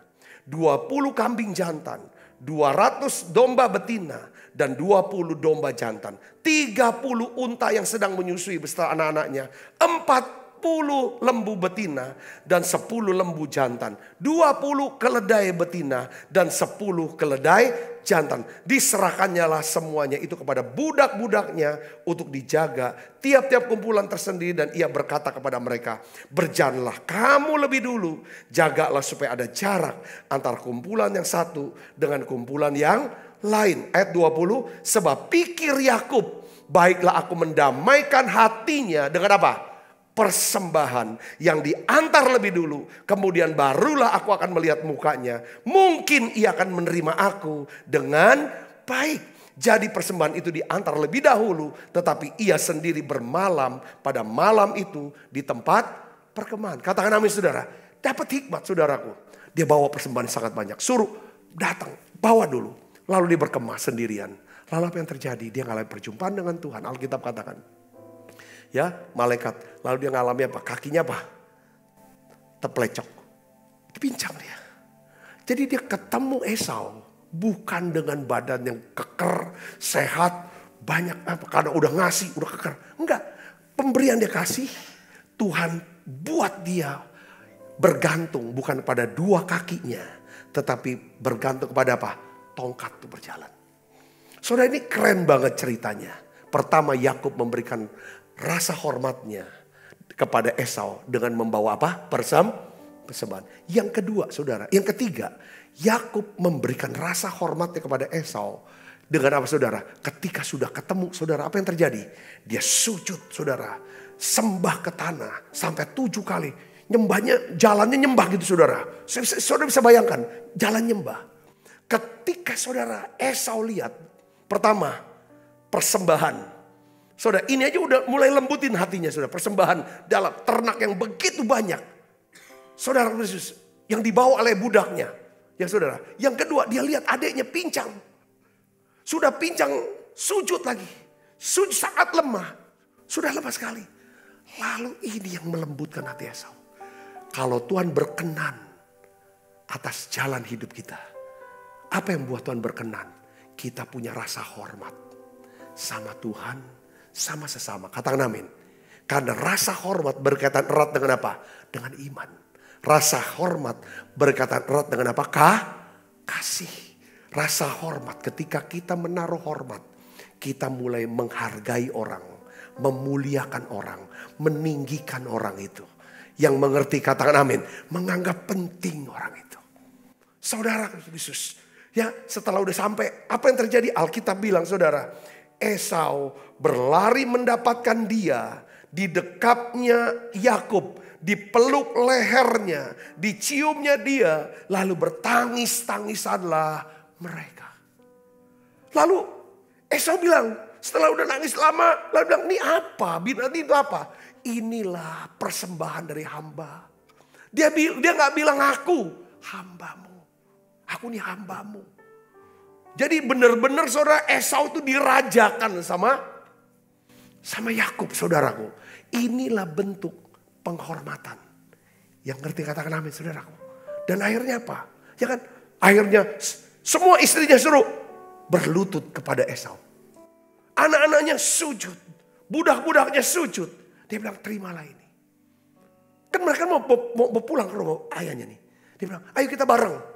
20 kambing jantan. 200 domba betina. Dan 20 domba jantan. 30 unta yang sedang menyusui beserta anak-anaknya. 40 lembu betina dan 10 lembu jantan. 20 keledai betina dan 10 keledai jantan. Diserahkannyalah semuanya itu kepada budak-budaknya untuk dijaga tiap-tiap kumpulan tersendiri. Dan ia berkata kepada mereka, berjalanlah kamu lebih dulu. Jagalah supaya ada jarak antara kumpulan yang satu dengan kumpulan yang lain. Ayat 20, sebab pikir Yakub, baiklah aku mendamaikan hatinya dengan apa? Persembahan yang diantar lebih dulu. Kemudian barulah aku akan melihat mukanya. Mungkin ia akan menerima aku dengan baik. Jadi persembahan itu diantar lebih dahulu. Tetapi ia sendiri bermalam pada malam itu di tempat perkemahan. Katakan amin saudara. Dapat hikmat saudaraku. Dia bawa persembahan sangat banyak. Suruh datang, bawa dulu. Lalu dia berkemah sendirian. Lalu apa yang terjadi? Dia ngalami perjumpaan dengan Tuhan. Alkitab katakan. Ya, malaikat. Lalu dia ngalami apa? Kakinya apa? Terplecok. Dipincang dia. Jadi dia ketemu Esau. Bukan dengan badan yang keker, sehat, banyak apa. Karena udah ngasih, udah keker. Enggak. Pemberian dia kasih. Tuhan buat dia bergantung bukan pada dua kakinya. Tetapi bergantung kepada apa? Tongkat itu berjalan. Saudara, ini keren banget ceritanya. Pertama, Yakub memberikan rasa hormatnya kepada Esau dengan membawa apa? Persembahan. Yang kedua, saudara, yang ketiga, Yakub memberikan rasa hormatnya kepada Esau dengan apa, saudara? Ketika sudah ketemu, saudara, apa yang terjadi? Dia sujud, saudara, sembah ke tanah sampai 7 kali. Nyembahnya, jalannya nyembah gitu, saudara. Saudara bisa bayangkan, jalan nyembah. Ketika saudara Esau lihat, pertama persembahan. Saudara, ini aja udah mulai lembutin hatinya, saudara. Persembahan dalam ternak yang begitu banyak. Saudara Yesus yang dibawa oleh budaknya. Ya saudara. Yang kedua, dia lihat adiknya pincang. Sudah pincang, sujud lagi. Sujud sangat lemah. Sudah lemah sekali. Lalu ini yang melembutkan hati Esau. Kalau Tuhan berkenan atas jalan hidup kita. Apa yang buat Tuhan berkenan? Kita punya rasa hormat sama Tuhan, sama sesama. Katakan amin. Karena rasa hormat berkaitan erat dengan apa? Dengan iman. Rasa hormat berkaitan erat dengan apa? Kasih. Rasa hormat, ketika kita menaruh hormat, kita mulai menghargai orang, memuliakan orang, meninggikan orang itu. Yang mengerti, katakan amin. Menganggap penting orang itu. Saudara Yesus. Ya, setelah udah sampai, apa yang terjadi? Alkitab bilang, saudara, Esau berlari mendapatkan dia, didekapnya Yakub, dipeluk lehernya, diciumnya dia, lalu bertangis-tangisanlah mereka. Lalu Esau bilang, setelah udah nangis lama, lalu bilang, ini apa? Binatang itu apa? Inilah persembahan dari hamba. Dia nggak bilang aku, hambamu. Aku nih hambamu. Jadi benar-benar saudara Esau itu dirajakan sama Yakub, saudaraku. Inilah bentuk penghormatan. Yang ngerti katakan amin, saudaraku. Dan akhirnya apa? Ya kan? Akhirnya semua istrinya suruh berlutut kepada Esau. Anak-anaknya sujud. Budak-budaknya sujud. Dia bilang, terimalah ini. Kan mereka mau pulang ke rumah ayahnya nih. Dia bilang, ayo kita bareng.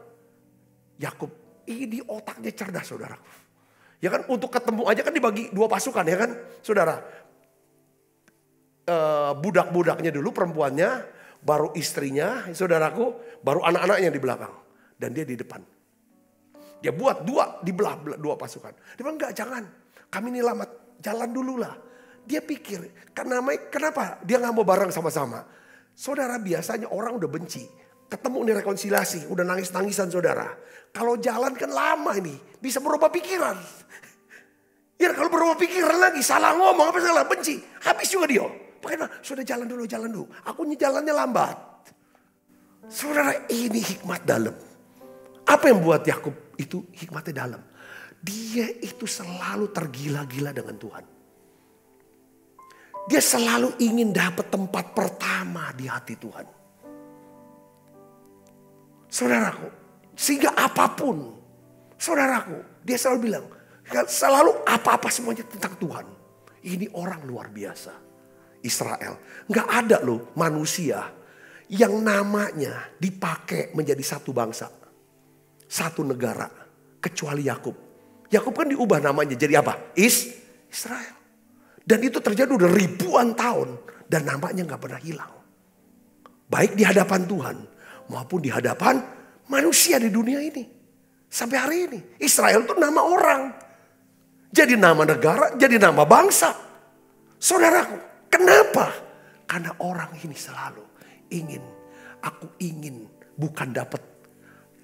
Yakub ini otaknya cerdas, saudara. Ya kan, untuk ketemu aja kan dibagi 2 pasukan, ya kan, saudara. Budak-budaknya dulu, perempuannya, baru istrinya, saudaraku, baru anak-anaknya di belakang. Dan dia di depan. Dia buat 2 dibelah 2 pasukan. Dia bilang, enggak, jangan. Kami ini lama, jalan dulu lah. Dia pikir, kenapa dia gak mau bareng sama-sama? Saudara, biasanya orang udah benci. Ketemu nih rekonsiliasi, udah nangis-nangisan saudara. Kalau jalan kan lama ini, bisa berubah pikiran. Ya kalau berubah pikiran lagi, salah ngomong, apa salah benci, habis juga dia. Bagaimana? Sudah jalan dulu. Aku jalannya lambat. Saudara, ini hikmat dalam. Apa yang buat Yakub itu hikmatnya dalam? Dia itu selalu tergila-gila dengan Tuhan. Dia selalu ingin dapat tempat pertama di hati Tuhan. Saudaraku, sehingga apapun, saudaraku, dia selalu bilang, selalu apa-apa semuanya tentang Tuhan. Ini orang luar biasa. Israel. Nggak ada loh manusia yang namanya dipakai menjadi satu bangsa. Satu negara. Kecuali Yakub. Yakub kan diubah namanya jadi apa? Israel. Dan itu terjadi udah ribuan tahun. Dan namanya nggak pernah hilang. Baik di hadapan Tuhan maupun di hadapan manusia di dunia ini. Sampai hari ini. Israel itu nama orang. Jadi nama negara, jadi nama bangsa. Saudaraku, kenapa? Karena orang ini selalu ingin, aku ingin bukan dapat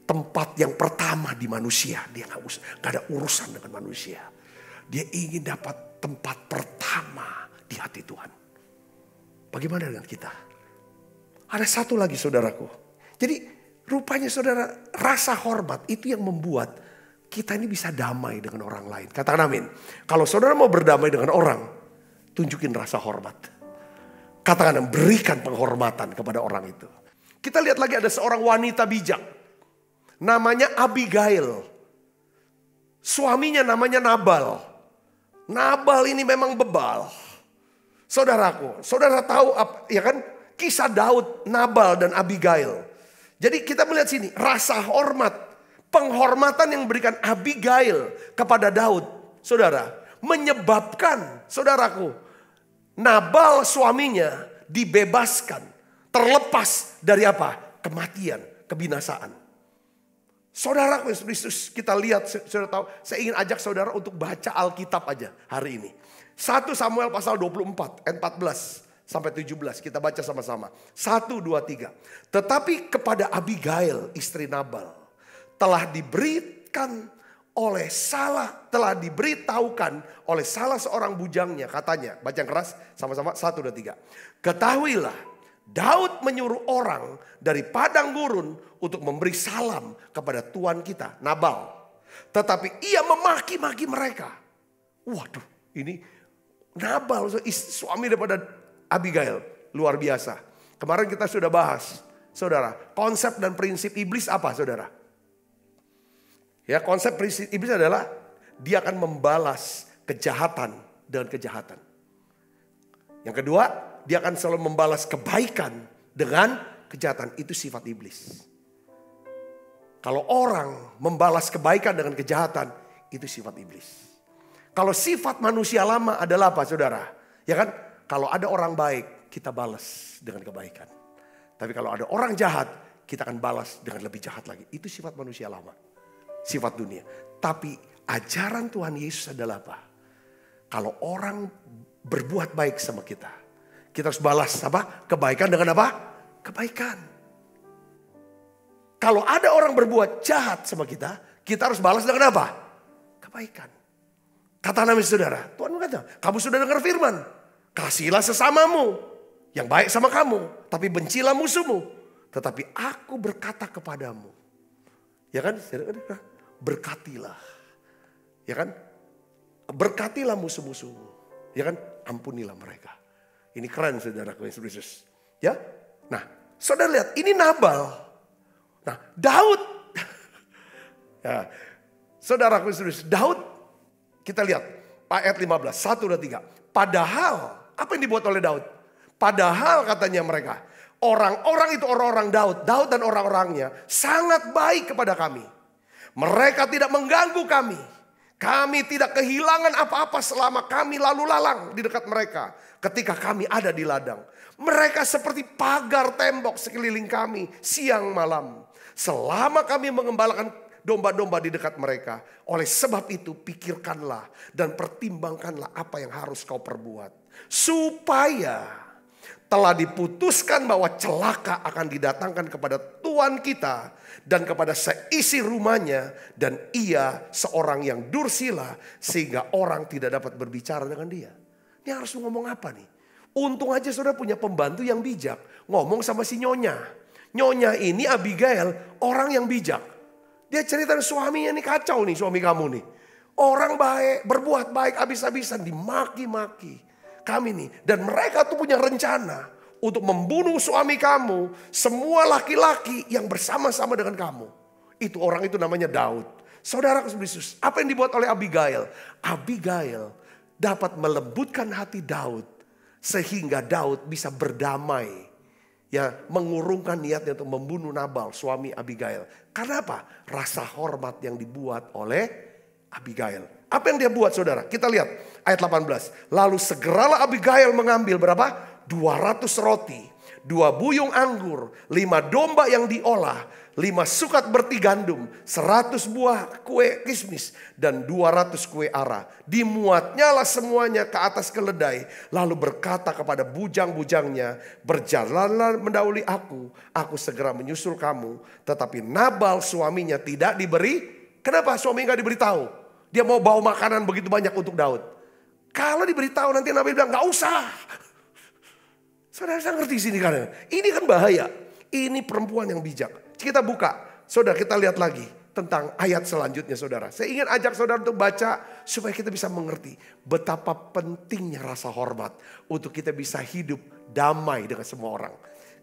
tempat yang pertama di manusia. Dia gak ada urusan dengan manusia. Dia ingin dapat tempat pertama di hati Tuhan. Bagaimana dengan kita? Ada satu lagi saudaraku. Jadi rupanya saudara, rasa hormat itu yang membuat kita ini bisa damai dengan orang lain. Katakan amin. Kalau saudara mau berdamai dengan orang, tunjukin rasa hormat. Katakan, berikan penghormatan kepada orang itu. Kita lihat lagi ada seorang wanita bijak. Namanya Abigail. Suaminya namanya Nabal. Nabal ini memang bebal. Saudaraku, saudara tahu ya kan? Kisah Daud, Nabal dan Abigail. Jadi kita melihat sini, rasa hormat. Penghormatan yang diberikan Abigail kepada Daud, saudara, menyebabkan, saudaraku, Nabal suaminya dibebaskan, terlepas dari apa? Kematian, kebinasaan. Saudaraku Yesus, kita lihat, saudara tahu, saya ingin ajak saudara untuk baca Alkitab aja hari ini. 1 Samuel pasal 24, 14 sampai 17, kita baca sama-sama. 1, 2, 3. Tetapi kepada Abigail, istri Nabal, telah diberitahukan oleh salah seorang bujangnya, katanya, baca yang keras sama-sama, 1, 2, 3. Ketahuilah, Daud menyuruh orang dari padang gurun untuk memberi salam kepada tuan kita, Nabal. Tetapi ia memaki-maki mereka. Waduh, ini Nabal, suami daripada Abigail, luar biasa. Kemarin kita sudah bahas, saudara, konsep dan prinsip iblis apa, saudara? Ya, konsep prinsip iblis adalah dia akan membalas kejahatan dengan kejahatan. Yang kedua, dia akan selalu membalas kebaikan dengan kejahatan. Itu sifat iblis. Kalau orang membalas kebaikan dengan kejahatan, itu sifat iblis. Kalau sifat manusia lama adalah apa, saudara? Ya kan, kalau ada orang baik, kita balas dengan kebaikan. Tapi kalau ada orang jahat, kita akan balas dengan lebih jahat lagi. Itu sifat manusia lama. Sifat dunia. Tapi ajaran Tuhan Yesus adalah apa? Kalau orang berbuat baik sama kita, kita harus balas apa? Kebaikan dengan apa? Kebaikan. Kalau ada orang berbuat jahat sama kita, kita harus balas dengan apa? Kebaikan. Kata Nabi saudara, Tuhan berkata, kamu sudah dengar firman, kasihilah sesamamu yang baik sama kamu, tapi bencilah musuhmu. Tetapi aku berkata kepadamu, ya kan? Berkatilah. Ya kan? Berkatilah musuh-musuhmu. Ya kan? Ampunilah mereka. Ini keren saudaraku Yesus. Ya? Nah, saudara lihat, ini Nabal. Nah, Daud. Ya, saudaraku Yesus, Daud, kita lihat ayat 15, 1 dan 3. Padahal, apa yang dibuat oleh Daud? Padahal katanya mereka, orang-orang itu orang-orang Daud dan orang-orangnya sangat baik kepada kami. Mereka tidak mengganggu kami. Kami tidak kehilangan apa-apa selama kami lalu lalang di dekat mereka. Ketika kami ada di ladang. Mereka seperti pagar tembok sekeliling kami siang malam. Selama kami mengembalakan domba-domba di dekat mereka. Oleh sebab itu pikirkanlah dan pertimbangkanlah apa yang harus kau perbuat. Supaya telah diputuskan bahwa celaka akan didatangkan kepada tuan kita dan kepada seisi rumahnya, dan ia seorang yang dursila sehingga orang tidak dapat berbicara dengan dia. Ini harus ngomong apa nih? Untung aja saudara punya pembantu yang bijak. Ngomong sama si Nyonya. Nyonya ini Abigail orang yang bijak. Dia cerita suaminya nih kacau nih, suami kamu nih. Orang baik, berbuat baik habis-habisan, dimaki-maki. Kami nih, dan mereka tuh punya rencana untuk membunuh suami kamu, semua laki-laki yang bersama-sama dengan kamu. Itu orang itu namanya Daud. Saudara Yesus, apa yang dibuat oleh Abigail? Abigail dapat melembutkan hati Daud sehingga Daud bisa berdamai, ya, mengurungkan niatnya untuk membunuh Nabal, suami Abigail. Karena apa? Rasa hormat yang dibuat oleh Abigail. Apa yang dia buat saudara? Kita lihat ayat 18. Lalu segeralah Abigail mengambil berapa? 200 roti, 2 buyung anggur, 5 domba yang diolah, 5 sukat berti gandum, 100 buah kue kismis, dan 200 kue ara. Dimuatnya lah semuanya ke atas keledai, lalu berkata kepada bujang-bujangnya, berjalanlah mendahului aku segera menyusul kamu. Tetapi Nabal suaminya tidak diberi. Kenapa suaminya gak diberitahu? Dia mau bawa makanan begitu banyak untuk Daud. Kalau diberitahu nanti Nabi bilang gak usah. Saudara saya ngerti sini kan? Ini kan bahaya. Ini perempuan yang bijak. Kita buka. Saudara kita lihat lagi tentang ayat selanjutnya saudara. Saya ingin ajak saudara untuk baca supaya kita bisa mengerti betapa pentingnya rasa hormat untuk kita bisa hidup damai dengan semua orang.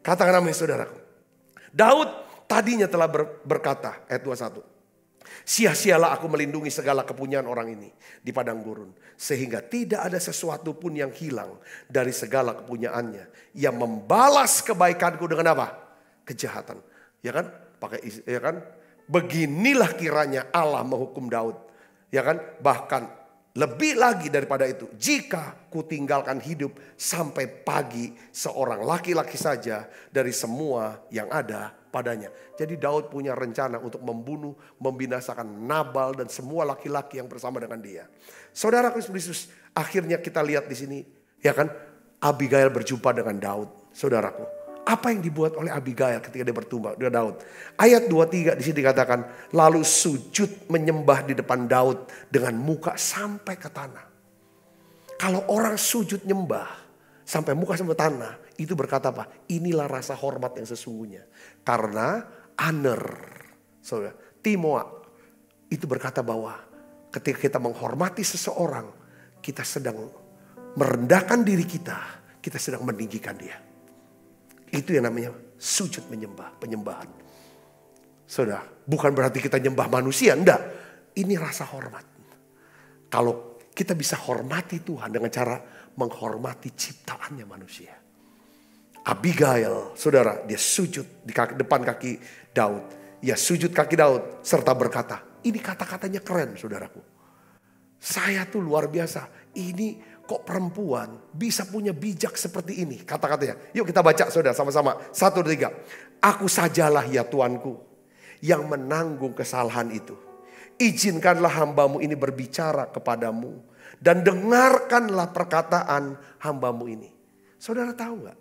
Katakan amin saudara. Daud tadinya telah berkata ayat 21. Sia-sialah aku melindungi segala kepunyaan orang ini di padang gurun, sehingga tidak ada sesuatu pun yang hilang dari segala kepunyaannya. Yang membalas kebaikanku dengan apa? Kejahatan. Ya kan? Ya kan? Beginilah kiranya Allah menghukum Daud. Ya kan? Bahkan lebih lagi daripada itu, jika ku tinggalkan hidup sampai pagi seorang laki-laki saja dari semua yang ada padanya. Jadi Daud punya rencana untuk membunuh, membinasakan Nabal dan semua laki-laki yang bersama dengan dia. Saudara Kristus, akhirnya kita lihat di sini, ya kan? Abigail berjumpa dengan Daud, saudaraku. Apa yang dibuat oleh Abigail ketika dia berjumpa dengan Daud? Ayat 23 di sini dikatakan, lalu sujud menyembah di depan Daud dengan muka sampai ke tanah. Kalau orang sujud nyembah sampai muka sampai tanah, itu berkata apa? Inilah rasa hormat yang sesungguhnya. Karena Aner, saudara, Timoa, itu berkata bahwa ketika kita menghormati seseorang, kita sedang merendahkan diri kita sedang meninggikan dia. Itu yang namanya sujud menyembah, penyembahan. Saudara, bukan berarti kita nyembah manusia, enggak. Ini rasa hormat. Kalau kita bisa hormati Tuhan dengan cara menghormati ciptaannya manusia. Abigail, saudara, dia sujud di depan kaki Daud. Ya sujud kaki Daud serta berkata, ini kata-katanya keren saudaraku. Saya tuh luar biasa. Ini kok perempuan bisa punya bijak seperti ini. Kata-katanya. Yuk kita baca saudara sama-sama. 1, 2, 3. Aku sajalah ya Tuanku yang menanggung kesalahan itu. Izinkanlah hambamu ini berbicara kepadamu. Dan dengarkanlah perkataan hambamu ini. Saudara tahu gak?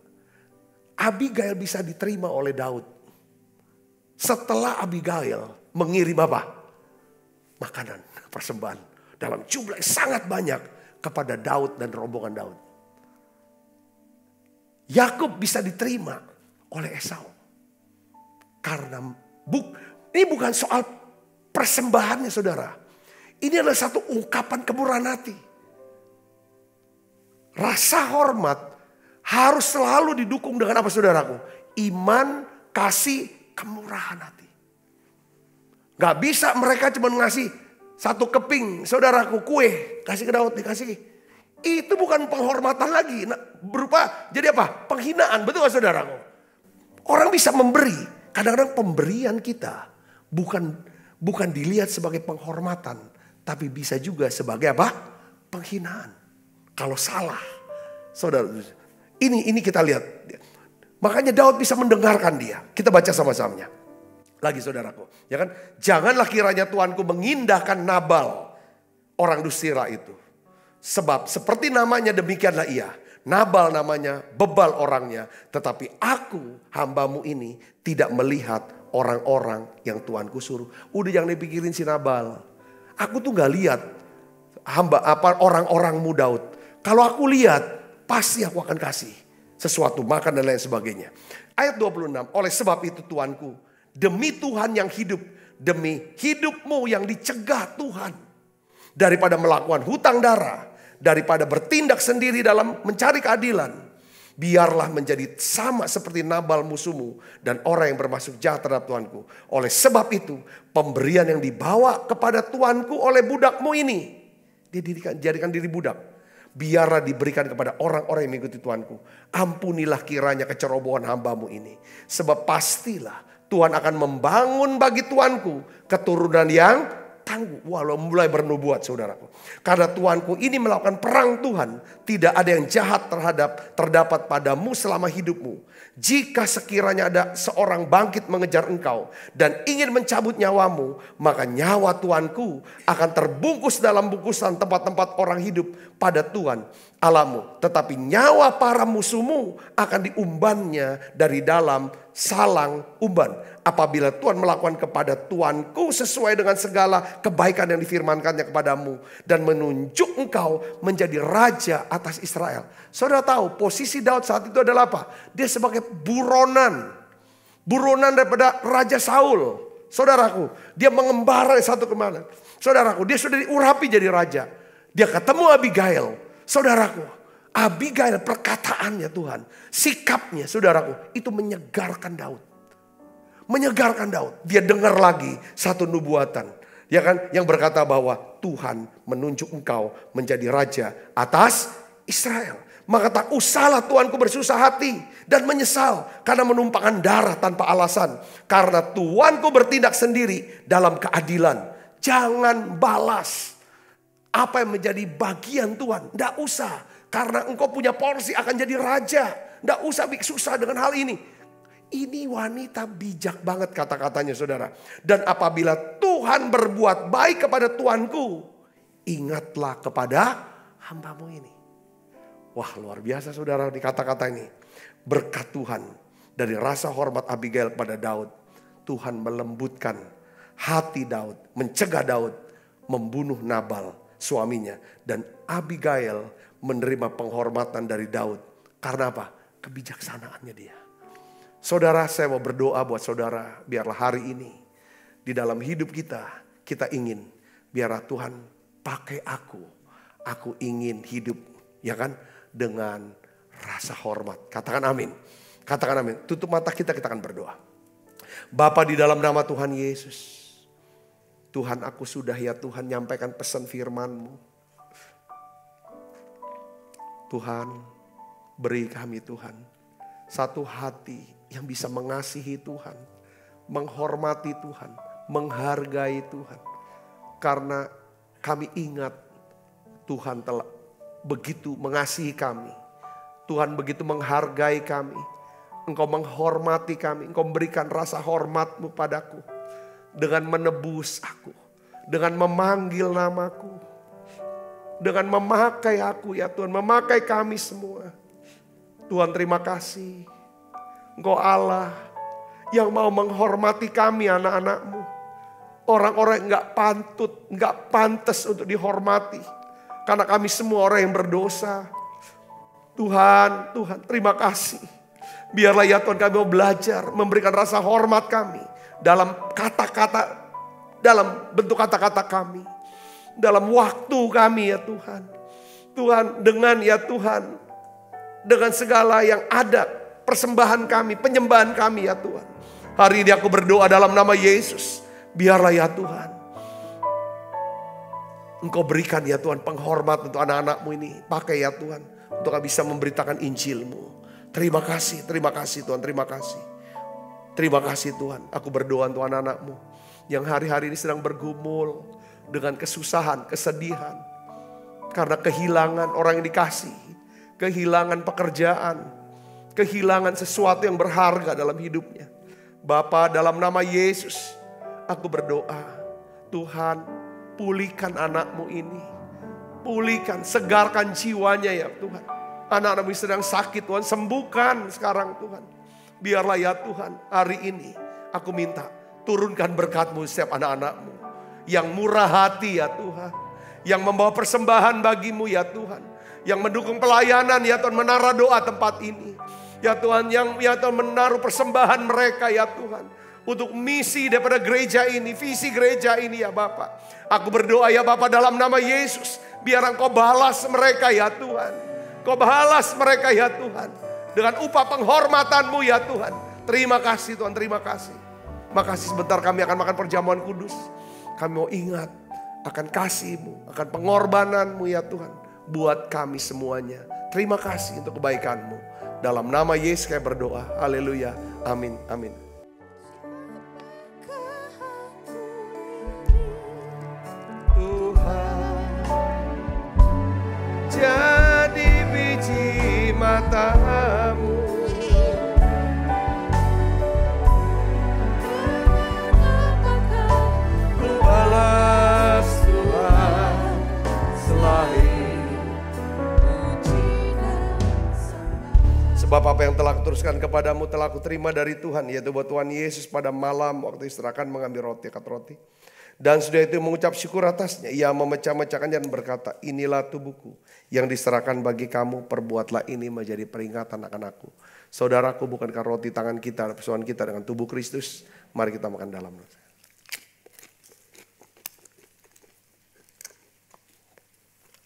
Abigail bisa diterima oleh Daud. Setelah Abigail mengirim apa? Makanan, persembahan. Dalam jumlah yang sangat banyak kepada Daud dan rombongan Daud. Yakub bisa diterima oleh Esau. Karena ini bukan soal persembahannya saudara. Ini adalah satu ungkapan kemurahan hati. Rasa hormat harus selalu didukung dengan apa saudaraku? Iman, kasih, kemurahan hati. Gak bisa mereka cuma ngasih 1 keping saudaraku kue. Kasih ke Daud, dikasih. Itu bukan penghormatan lagi. Nah, berupa jadi apa? Penghinaan, betul gak saudaraku? Orang bisa memberi. Kadang-kadang pemberian kita bukan dilihat sebagai penghormatan. Tapi bisa juga sebagai apa? Penghinaan. Kalau salah. Saudara, ini kita lihat. Makanya Daud bisa mendengarkan dia. Kita baca sama-samanya. Lagi saudaraku. Ya kan? Janganlah kiranya Tuanku mengindahkan Nabal. Orang dursila itu. Sebab seperti namanya demikianlah ia. Nabal namanya, bebal orangnya. Tetapi aku hambamu ini tidak melihat orang-orang yang Tuanku suruh. Udah jangan dipikirin si Nabal. Aku tuh gak lihat orang-orangmu Daud. Kalau aku lihat, pasti aku akan kasih sesuatu, makan dan lain sebagainya. Ayat 26, oleh sebab itu Tuanku, demi Tuhan yang hidup, demi hidupmu yang dicegah Tuhan, daripada melakukan hutang darah, daripada bertindak sendiri dalam mencari keadilan, biarlah menjadi sama seperti Nabal musuhmu dan orang yang bermaksud jahat terhadap Tuanku. Oleh sebab itu, pemberian yang dibawa kepada Tuanku oleh budakmu ini, dia jadikan diri budak, biarlah diberikan kepada orang-orang yang mengikuti Tuanku. Ampunilah kiranya kecerobohan hambamu ini, sebab pastilah Tuhan akan membangun bagi Tuanku keturunan yang tangguh. Walau mulai bernubuat saudaraku. Karena Tuanku ini melakukan perang Tuhan. Tidak ada yang jahat terdapat padamu selama hidupmu. Jika sekiranya ada seorang bangkit mengejar engkau dan ingin mencabut nyawamu, maka nyawa Tuanku akan terbungkus dalam bungkusan tempat-tempat orang hidup pada Tuhan Allahmu. Tetapi nyawa para musuhmu akan diumbannya dari dalam salang umban. Apabila Tuhan melakukan kepada Tuanku sesuai dengan segala kebaikan yang difirmankannya kepadamu, dan menunjuk engkau menjadi raja atas Israel. Saudara tahu posisi Daud saat itu adalah apa? Dia sebagai buronan daripada Raja Saul. Saudaraku, dia mengembara dari satu kemana. Saudaraku, dia sudah diurapi jadi raja. Dia ketemu Abigail. Saudaraku, Abigail perkataannya Tuhan, sikapnya saudaraku, itu menyegarkan Daud. Menyegarkan Daud. Dia dengar lagi satu nubuatan, ya kan, yang berkata bahwa Tuhan menunjuk engkau menjadi raja atas Israel. Maka tak usahlah Tuanku bersusah hati dan menyesal karena menumpahkan darah tanpa alasan. Karena Tuanku bertindak sendiri dalam keadilan. Jangan balas apa yang menjadi bagian Tuhan. Tidak usah, karena engkau punya porsi akan jadi raja. Tidak usah susah dengan hal ini. Ini wanita bijak banget kata-katanya saudara. Dan apabila Tuhan berbuat baik kepada Tuanku, ingatlah kepada hambamu ini. Wah, luar biasa saudara di kata-kata ini. Berkat Tuhan dari rasa hormat Abigail kepada Daud, Tuhan melembutkan hati Daud, mencegah Daud membunuh Nabal suaminya. Dan Abigail menerima penghormatan dari Daud. Karena apa? Kebijaksanaannya dia. Saudara, saya mau berdoa buat saudara, biarlah hari ini di dalam hidup kita ingin biarlah Tuhan pakai aku. Aku ingin hidup, ya kan, dengan rasa hormat. Katakan amin. Katakan amin. Tutup mata kita akan berdoa. Bapa, di dalam nama Tuhan Yesus, Tuhan, aku sudah ya Tuhan nyampaikan pesan firman-Mu. Tuhan, beri kami Tuhan satu hati yang bisa mengasihi Tuhan, menghormati Tuhan, menghargai Tuhan. Karena kami ingat Tuhan telah begitu mengasihi kami. Tuhan begitu menghargai kami. Engkau menghormati kami. Engkau memberikan rasa hormat-Mu padaku. Dengan menebus aku. Dengan memanggil namaku. Dengan memakai aku ya Tuhan. Memakai kami semua. Tuhan, terima kasih. Engkau Allah yang mau menghormati kami anak-anak-Mu. Orang-orang yang gak pantut, gak pantas untuk dihormati. Karena kami semua orang yang berdosa. Tuhan, terima kasih. Biarlah ya Tuhan kami mau belajar memberikan rasa hormat kami. Dalam kata-kata, dalam bentuk kata-kata kami. Dalam waktu kami ya Tuhan. Tuhan, dengan ya Tuhan, dengan segala yang ada, persembahan kami, penyembahan kami ya Tuhan. Hari ini aku berdoa dalam nama Yesus. Biarlah ya Tuhan, Engkau berikan ya Tuhan penghormat untuk anak-anak-Mu ini. Pakai ya Tuhan untuk bisa memberitakan Injil-Mu. Terima kasih Tuhan, terima kasih. Terima kasih Tuhan. Aku berdoa untuk anak-anak-Mu yang hari-hari ini sedang bergumul dengan kesusahan, kesedihan. Karena kehilangan orang yang dikasih, kehilangan pekerjaan, kehilangan sesuatu yang berharga dalam hidupnya. Bapa, dalam nama Yesus, aku berdoa, Tuhan, pulihkan anak-Mu ini. Pulihkan, segarkan jiwanya ya Tuhan. Anak-anak-Mu sedang sakit Tuhan, sembuhkan sekarang Tuhan. Biarlah ya Tuhan, hari ini Aku minta turunkan berkat-Mu setiap anak-anak-Mu yang murah hati ya Tuhan, yang membawa persembahan bagi-Mu ya Tuhan, yang mendukung pelayanan ya Tuhan, menara doa tempat ini ya Tuhan, yang ya Tuhan menaruh persembahan mereka ya Tuhan untuk misi daripada gereja ini, visi gereja ini ya Bapa. Aku berdoa ya Bapa dalam nama Yesus, biar Engkau balas mereka ya Tuhan. Kau balas mereka ya Tuhan dengan upah penghormatan-Mu ya Tuhan. Terima kasih Tuhan, terima kasih. Makasih sebentar kami akan makan perjamuan kudus. Kami mau ingat akan kasih-Mu, akan pengorbanan-Mu ya Tuhan buat kami semuanya. Terima kasih untuk kebaikan-Mu. Dalam nama Yesus kami berdoa. Haleluya. Amin. Amin. Jadi biji matamu, ku balas Tuhan selain puji dan sembah. Sebab apa yang telah kuteruskan kepadamu telah kuterima dari Tuhan, yaitu bahwa Tuhan Yesus pada malam waktu istirahat mengambil roti, angkat roti. Dan sudah itu mengucap syukur atasnya, ia memecah-mecahkannya dan berkata, inilah tubuhku yang diserahkan bagi kamu, perbuatlah ini menjadi peringatan akan aku. Saudaraku, bukankah roti tangan kita, persoalan kita dengan tubuh Kristus? Mari kita makan dalam.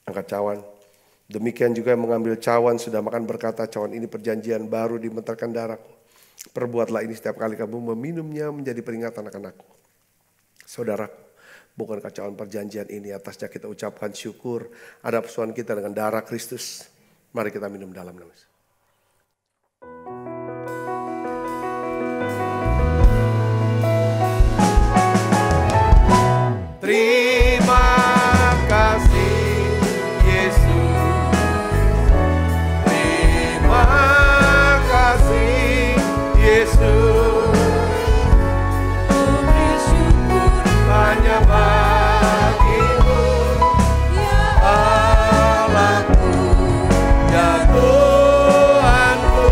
Angkat cawan. Demikian juga yang mengambil cawan sudah makan berkata, cawan ini perjanjian baru dimeterkan darahku. Perbuatlah ini setiap kali kamu meminumnya menjadi peringatan akan aku. Saudaraku, bukankah cawan perjanjian ini atasnya kita ucapkan syukur ada persoalan kita dengan darah Kristus. Mari kita minum dalam nama Yesus. Terima kasih Yesus. Terima kasih Yesus. Hanya bagimu, ya Allahku, ya Tuhanku.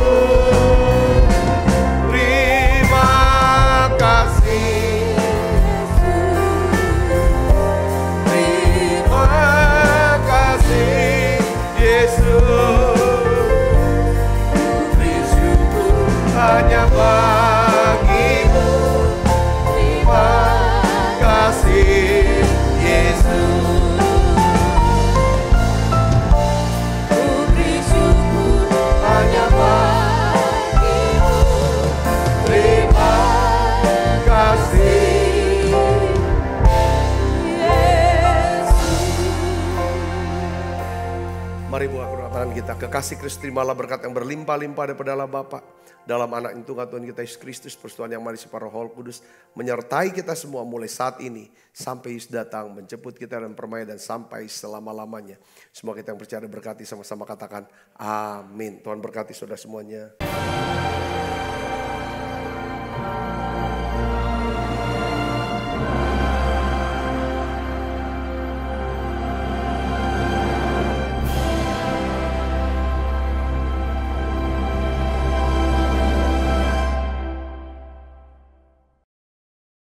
Terima kasih Yesus. Terima kasih Yesus. Bersyukur hanya bagimu. Terima kasih Yesus. Ku beri syukur hanya bagimu. Terima kasih Yesus. Mari buka kedua tangan kita. Kekasih Kristus, terimalah berkat yang berlimpah-limpah daripada Allah Bapa, dalam anak Tuhan kita Yesus Kristus, persekutuan yang manis para Roh Kudus menyertai kita semua mulai saat ini sampai Yesus datang menjemput kita dan permai dan sampai selama-lamanya. Semua kita yang percaya berkati sama-sama katakan amin. Tuhan berkati saudara semuanya.